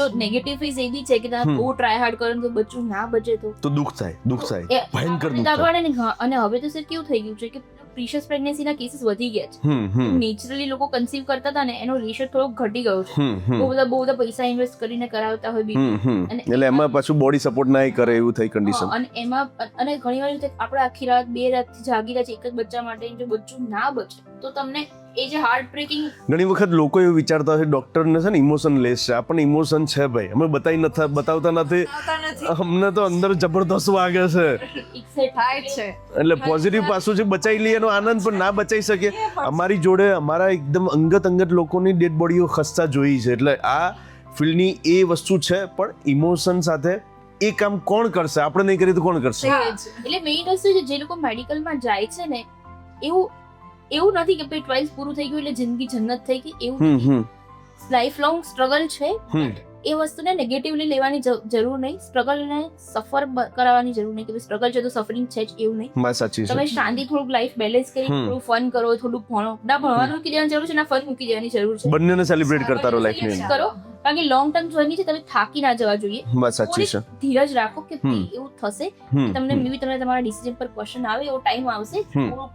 જો નેગેટિવ ફેઝ એ બી છે કે તમે બહુ ટ્રાય હાર્ડ કરો તો બચ્ચું ના બચે તો દુઃખ થાય ભયંકર દુઃખ થાય. આપણે ને અને હવે તો સર કેવું થઈ ગયું છે કે પ્રીશિયસ પ્રેગ્નન્સીના કેસીસ વધી ગયા છે. નેચરલી લોકો કન્સીવ કરતા હતા ને એનો રેશિયો થોડો ઘટી ગયો છે. બહુ બધા પૈસા ઇન્વેસ્ટ કરીને કરાવતા હોય બીબી એટલે એમાં પાછું બોડી સપોર્ટ ના કરે એવું થઈ કન્ડિશન. અને એમાં અને ઘણી વાર આપણે આખી રાત 2 રાતથી જાગી રહ્યા છે એક જ બચ્ચા માટે જો બચ્ચું ના બચે તો તમને એ જે હાર્ટ બ્રેકિંગ. ઘણી વખત લોકો એવું વિચારતા હોય ડોક્ટરને છે ને ઇમોશન લેસ છે. આપણને ઇમોશન છે ભાઈ, અમે બતાવતા નથી. અમને તો અંદર જબરદસ્ત વાગે છે. થાય છે એટલે પોઝિટિવ પાસું છે, બચાવી લઈએ એનો આનંદ પણ ના બચાવી શકીએ. અમારી જોડે અમારા એકદમ અંગત લોકોની ડેડ બોડીઓ ખસતા જોઈ છે. એટલે આ ફિલ્ડની એ વસ્તુ છે પણ ઇમોશન સાથે એ કામ કોણ કરશે? આપણે નહીં કરીએ તો કોણ કરશે? એટલે મેઇન વસ્તુ છે જે લોકો મેડિકલમાં જાય છે ને એવું નથી કે ભાઈ 12 પૂરું થઈ ગયું એટલે જિંદગી જન્નત થઈ ગઈ. એવું લાઈફ લોંગ સ્ટ્રગલ છે. એ વસ્તુને નેગેટિવલી લેવાની જરૂર નહીં. સ્ટ્રગલને સફર કરાવવાની જરૂર નહીં કે સ્ટ્રગલ છે તો સફરિંગ છે જ એવું નહીં. વાત સાચી છે. તમે શાંતિ થોડુંક લાઈફ બેલેન્સ કરી થોડું ફન કરો, થોડુંક ભણો. ના ભણવાનું મૂકી દેવાની જરૂર છે ના ફન મૂકી દેવાની જરૂર છે. બંનેને સેલિબ્રેટ કરતા રહો લાઈફની કરો કારણ કે લોંગ ટર્મ જર્ની છે. તમે થાકી ના જવા જોઈએ. વાત સાચી છે. ધીરજ રાખો કે એવું થશે. તમને મેબી તમને તમારા ડિસિઝન પર ક્વેશ્ચન આવે એવો ટાઈમ આવશે. થોડું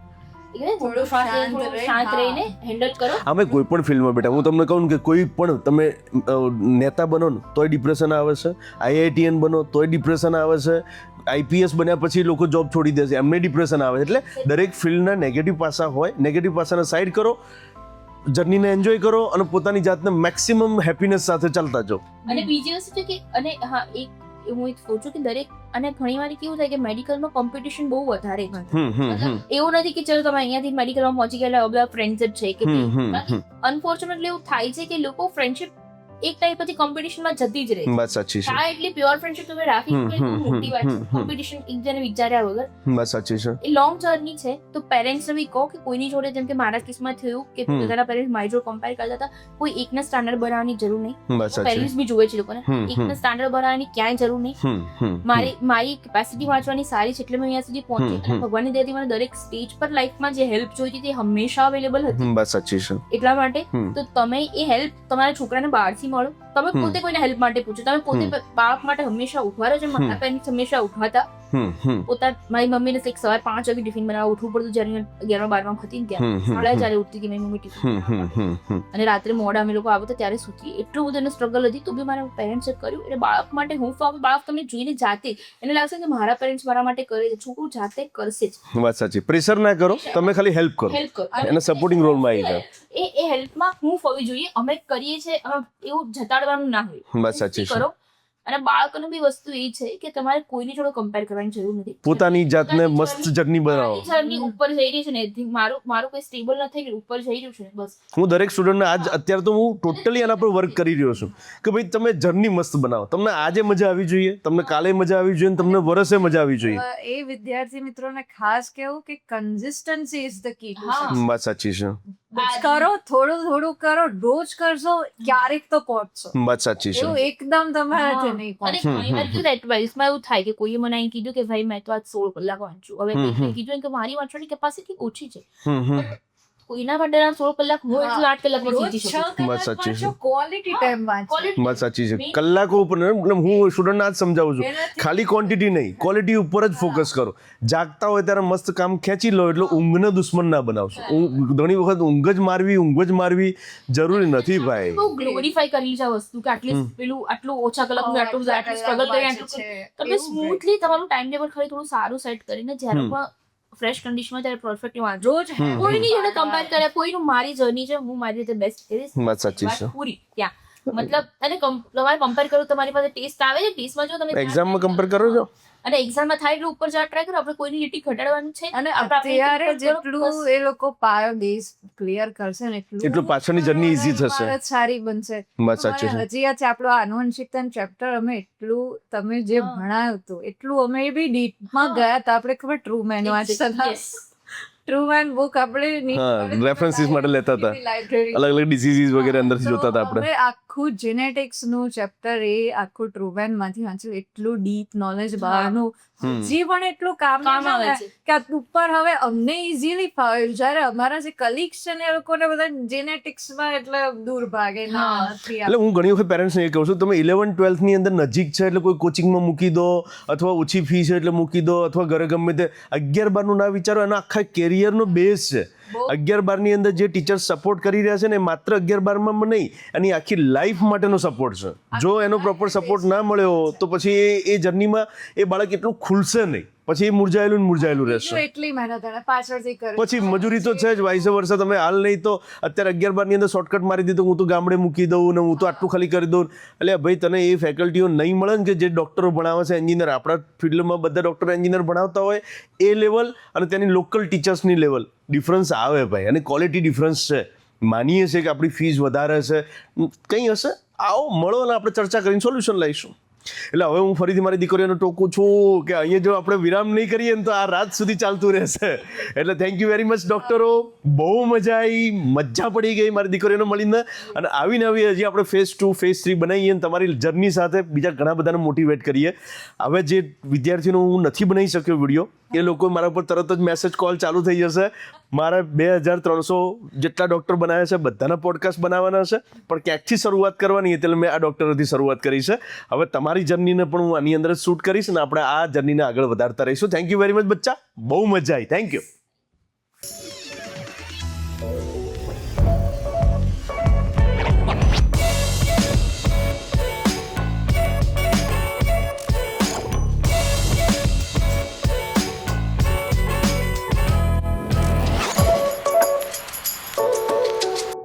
શાંત રહીને હેન્ડલ કરો. અમે કોઈ પણ ફિલ્ડમાં બેઠા હું તમને કહું કે કોઈ પણ તમે નેતા બનો ને તોય ડિપ્રેશન આવે છે, IITN બનો તોય ડિપ્રેશન આવે છે, IPS બન્યા પછી લોકો જોબ છોડી દે છે એમને ડિપ્રેશન આવે છે. એટલે દરેક ફિલ્ડના નેગેટિવ પાસા હોય. નેગેટિવ પાસાને સાઈડ કરો, જર્નીને એન્જોય કરો અને પોતાની જાતને મેક્સિમમ હેપીનેસ સાથે ચાલતા જાઓ. અને બીજી વસ્તુ છે કે અને હા એક હું કહું છું કે દરેક અને ઘણી વાર કેવું થાય કે મેડિકલમાં કોમ્પિટિશન બહુ વધારે છે. એવું નથી કે ચલો તમે અહીંયાથી મેડિકલમાં પહોંચી ગયા બધા ફ્રેન્ડ્સ જ છે કે અનફોર્ચ્યુનેટલી એવું થાય છે કે લોકો ફ્રેન્ડશિપ એક ટાઈમ પછી કોમ્પિટિશનમાં જતી જ રહે બસ સાચી છે, આ એટલી પ્યોર ફ્રેન્ડશિપ તમે રાખી શકો એ બહુ મોટી વાત છે. કોમ્પિટિશન એકબીજાને વિચાર્યા વગર બસ સાચી છે, એ લોંગ જર્ની છે. તો પેરેન્ટ્સને બી કહો કે કોઈની જોડે, જેમ કે મારા કેસમાં થયું કે પોતાના પેરેન્ટ્સ મારી જોડે કમ્પેર કરતા હતા, કોઈ એકના સ્ટાન્ડર્ડ બનાવવાની જરૂર નહીં. બસ સાચી, પેરેન્ટ્સ બી જોવે છે લોકોને, એકના સ્ટાન્ડર્ડ બનાવવાની ક્યાંય જરૂર નહીં. મારી કેપેસિટી વાંચવાની સારી છે એટલે મેં અહીંયા સુધી પહોંચી. અને ભગવાનની દયાથી મને દરેક સ્ટેજ પર લાઈફમાં જે હેલ્પ જોઈતી તે હંમેશા અવેલેબલ હતી. બસ સાચી છે, એટલા માટે તો તમે એ હેલ્પ તમારા છોકરાને બહારથી મળો. તમે પોતે કોઈને હેલ્પ માટે પૂછો. તમે પોતે બાળક માટે હંમેશા ઉભા રહો છો. મારા પેરેન્ટ્સ હંમેશા ઉભા હતા. મારી મમ્મીને સવારે 5 વાગે ટિફિન બનાવવા ઉઠવું પડતું જ્યારે 11-12 હતી ને ત્યાં 4:30 ઉઠતી હતી મારી મમ્મી ટિફિન. અને રાત્રે મોડા અમે લોકો આવતા ત્યારે સુધી એટલું બધું સ્ટ્રગલ હતી. તો બી મારા પેરેન્ટ્સે કર્યું. એટલે બાળક માટે હું બાળક તમને જોઈને જાતે એને લાગશે કે મારા પેરેન્ટ્સ મારા માટે કરે છે, છોકરું જાતે કરશે જ. વાત સાચી. પ્રેશર ના કરો, તમે ખાલી હેલ્પ કરો, એને સપોર્ટિંગ રોલમાં આવી જાઓ. એ હેલ્પમાં હું હોવી જોઈએ. અમે કરીએ છીએ એવું જતાડવાનું ના હોય. વાત સાચી છે. કરો. અને બાળકોની બી વસ્તુ એ છે કે તમારે કોઈની જોડે કમ્પેર કરવાની જરૂર નથી. પોતાની જાતને મસ્ત જર્ની બનાવો. જર્ની ઉપર જઈ રહી છે ને, મારું કોઈ સ્ટેબલ ન થઈ ગયું, ઉપર જઈ રહ્યું છે બસ. હું દરેક સ્ટુડન્ટને અત્યારે તો હું ટોટલી એના પર વર્ક કરી રહ્યો છું કે ભાઈ તમે જર્ની મસ્ત બનાવો. તમને આજે મજા આવી જોઈએ, તમને કાલે મજા આવી જોઈએ, તમને વરસે મજા આવી જોઈએ. એ વિદ્યાર્થી મિત્રોને ખાસ કહેવું કે કન્સિસ્ટન્સી ઇઝ ધ કી. વાત સાચી છે. કરો, થોડું કરો, રોજ કરશો, ક્યારેક તો પહોંચશો. વાત સાચી છે. એવું એકદમ તમારાથી નહીં અને પહોંચે. ઘણી વાર કેવું એડવાઇસમાં એવું થાય કે કોઈએ મને અહીં કીધું કે ભાઈ મેં તો આજ 16 કલાક વાંચ્યું. હવે કોઈએ કીધું કે મારી વાંચવાની કેપેસિટી ઓછી છે. કોઈના માટે 16 કલાક હોય તો 8 કલાક રોજ 6 વાત સાચી કલાક છે. વાંચો, ક્વોલિટી ટાઈમ વાંચો. વાત સાચી છે. કલાકો ઉપર હું સ્ટુડન્ટને આજ સમજાવું છું, ખાલી ક્વોન્ટિટી નહીં, ક્વોલિટી ઉપર જ ફોકસ કરો. જાગતા હોય ત્યારે મસ્ત કામ ખેંચી લો એટલે ઊંઘને દુશ્મન ના બનાવશો. ઘણી વખત ઊંઘ જ મારવી જરૂરી નથી ભાઈ. બહુ ગ્લોરીફાઈ કરી છે આ વસ્તુ કે આટલું ઓછા કલાકનું આટલું સ્ટ્રગલ કરી તમે સ્મૂથલી તમારું ટાઈમ ટેબલ ખાલી થોડું સારું સેટ કરીને જ્યારે પણ ફ્રેશ કન્ડિશનમાં ત્યારે પરફેક્ટલી વાંચો. રોજ કોઈની જોડે કમ્પેર કરે, કોઈનું મારી જર્ની છે, હું મારી રીતે બેસ્ટ કરીશ. વાત સાચી છે. પૂરી ત્યાં મતલબ અને તમારે કમ્પેર કરો, તમારી પાસે ટેસ્ટ આવે છે, ટેસ્ટમાં જો તમે એક્ઝામમાં કમ્પેર કરો છો અને એક્ઝામમાં થાય એટલે ઉપર જવા ટ્રાય કરો. આપણે કોઈની લીટી ઘટાડવાનું છે અને અત્યારે જેટલું એ લોકો પાયો બેઝ ક્લિયર કરશે ને એટલું પાછળની જર્ની ઈઝી થશે. ભારત સારી બનશે. વાત સાચી છે. હજી આ આપણો આનુવંશિકતા ચેપ્ટર અમે એટલું તમે જે ભણાવ્યું હતું એટલું અમે બી ડીપમાં ગયા હતા. આપણે ખબર ટ્રુમેન વાંચતા હતા. ટ્રુમેન બુક આપણે રેફરન્સીસ માટે લેતા હતા. અલગ ડિસીઝીસ વગેરે અંદરથી જોતા હતા આપણે. આખું જેનેટિક્સ નું ચેપ્ટર એ આખું ટ્રુમેન માંથી વાંચ્યું. એટલું ડીપ નોલેજ બહારનું હજી પણ એટલું કામ આવે છે કે ઉપર હવે અમને ઇઝીલી ફાવે. જયારે અમારા જે કલીગ્સ છે ને એ લોકોને બધા જેનેટિક્સમાં એટલે દૂર ભાગે. એટલે હું ઘણી વખત પેરેન્ટ્સને એ કહું છું, તમે 11-12 ની અંદર નજીક છે એટલે કોઈ કોચિંગમાં મૂકી દો, અથવા ઓછી ફી છે એટલે મૂકી દો, અથવા ઘરે ગમે તે 11-12 નું ના વિચારો. એનો આખા કેરિયરનો બેઝ છે. 11-12 ની અંદર જે ટીચર સપોર્ટ કરી રહ્યા છે ને એ માત્ર 11-12 માં નહીં, એની આખી લાઈફ માટેનો સપોર્ટ છે. જો એનો પ્રોપર સપોર્ટ ના મળ્યો તો પછી એ જર્નીમાં એ બાળક એટલું ખુલશે નહીં. પછી એ મુરઝાયેલું રહેશે. એટલી મહેનત અને પાછળથી કરે પછી મજૂરી તો છે જ. વાઇસ વર્ષે તમે હાલ નહીં તો અત્યારે 11-12 ની અંદર શોર્ટકટ મારી દીધું, હું તો ગામડે મૂકી દઉં ને હું તો આટલું ખાલી કરી દઉં. એટલે ભાઈ તને એ ફેકલ્ટીઓ નહીં મળે ને કે જે ડોક્ટરો ભણાવે છે, એન્જિનિયર, આપણા ફિલ્ડમાં બધા ડોક્ટર એન્જિનિયર ભણાવતા હોય એ લેવલ અને તેની લોકલ ટીચર્સની લેવલ ડિફરન્સ આવે ભાઈ. અને ક્વોલિટી ડિફરન્સ છે. માનીએ છીએ કે આપણી ફીસ વધારે છે, કંઈ હશે, આવો મળો અને આપણે ચર્ચા કરીને સોલ્યુશન લઈશું. એટલે હવે હું ફરીથી મારી દીકરીઓને ટોકું છું કે અહીંયા જો આપણે વિરામ નહીં કરીએ ને તો આ રાત સુધી ચાલતું રહેશે. એટલે થેન્ક યુ વેરી મચ ડોક્ટરો. બહુ મજા આવી, મજા પડી ગઈ મારી દીકરીઓને મળીને. અને આવીને આવી હજી આપણે ફેઝ 2 ફેઝ 3 બનાવીએ અને તમારી જર્ની સાથે બીજા ઘણા બધાને મોટિવેટ કરીએ. હવે જે વિદ્યાર્થીનો હું નથી બનાવી શક્યો વિડીયો, એ લોકો મારા પર તરત જ મેસેજ કોલ ચાલુ થઈ જશે. મારા 2300 જેટલા ડૉક્ટર બનાવ્યા છે, બધાના પોડકાસ્ટ બનાવવાના છે, પણ ક્યાંકથી શરૂઆત કરવાની એટલે મેં આ ડૉક્ટરોથી શરૂઆત કરી છે. હવે તમારી જર્નીને પણ હું આની અંદર જ શૂટ કરીશ અને આપણે આ જર્નીને આગળ વધારતા રહીશું. થેન્ક યુ વેરી મચ બચ્ચા, બહુ મજા આવી. Thank you.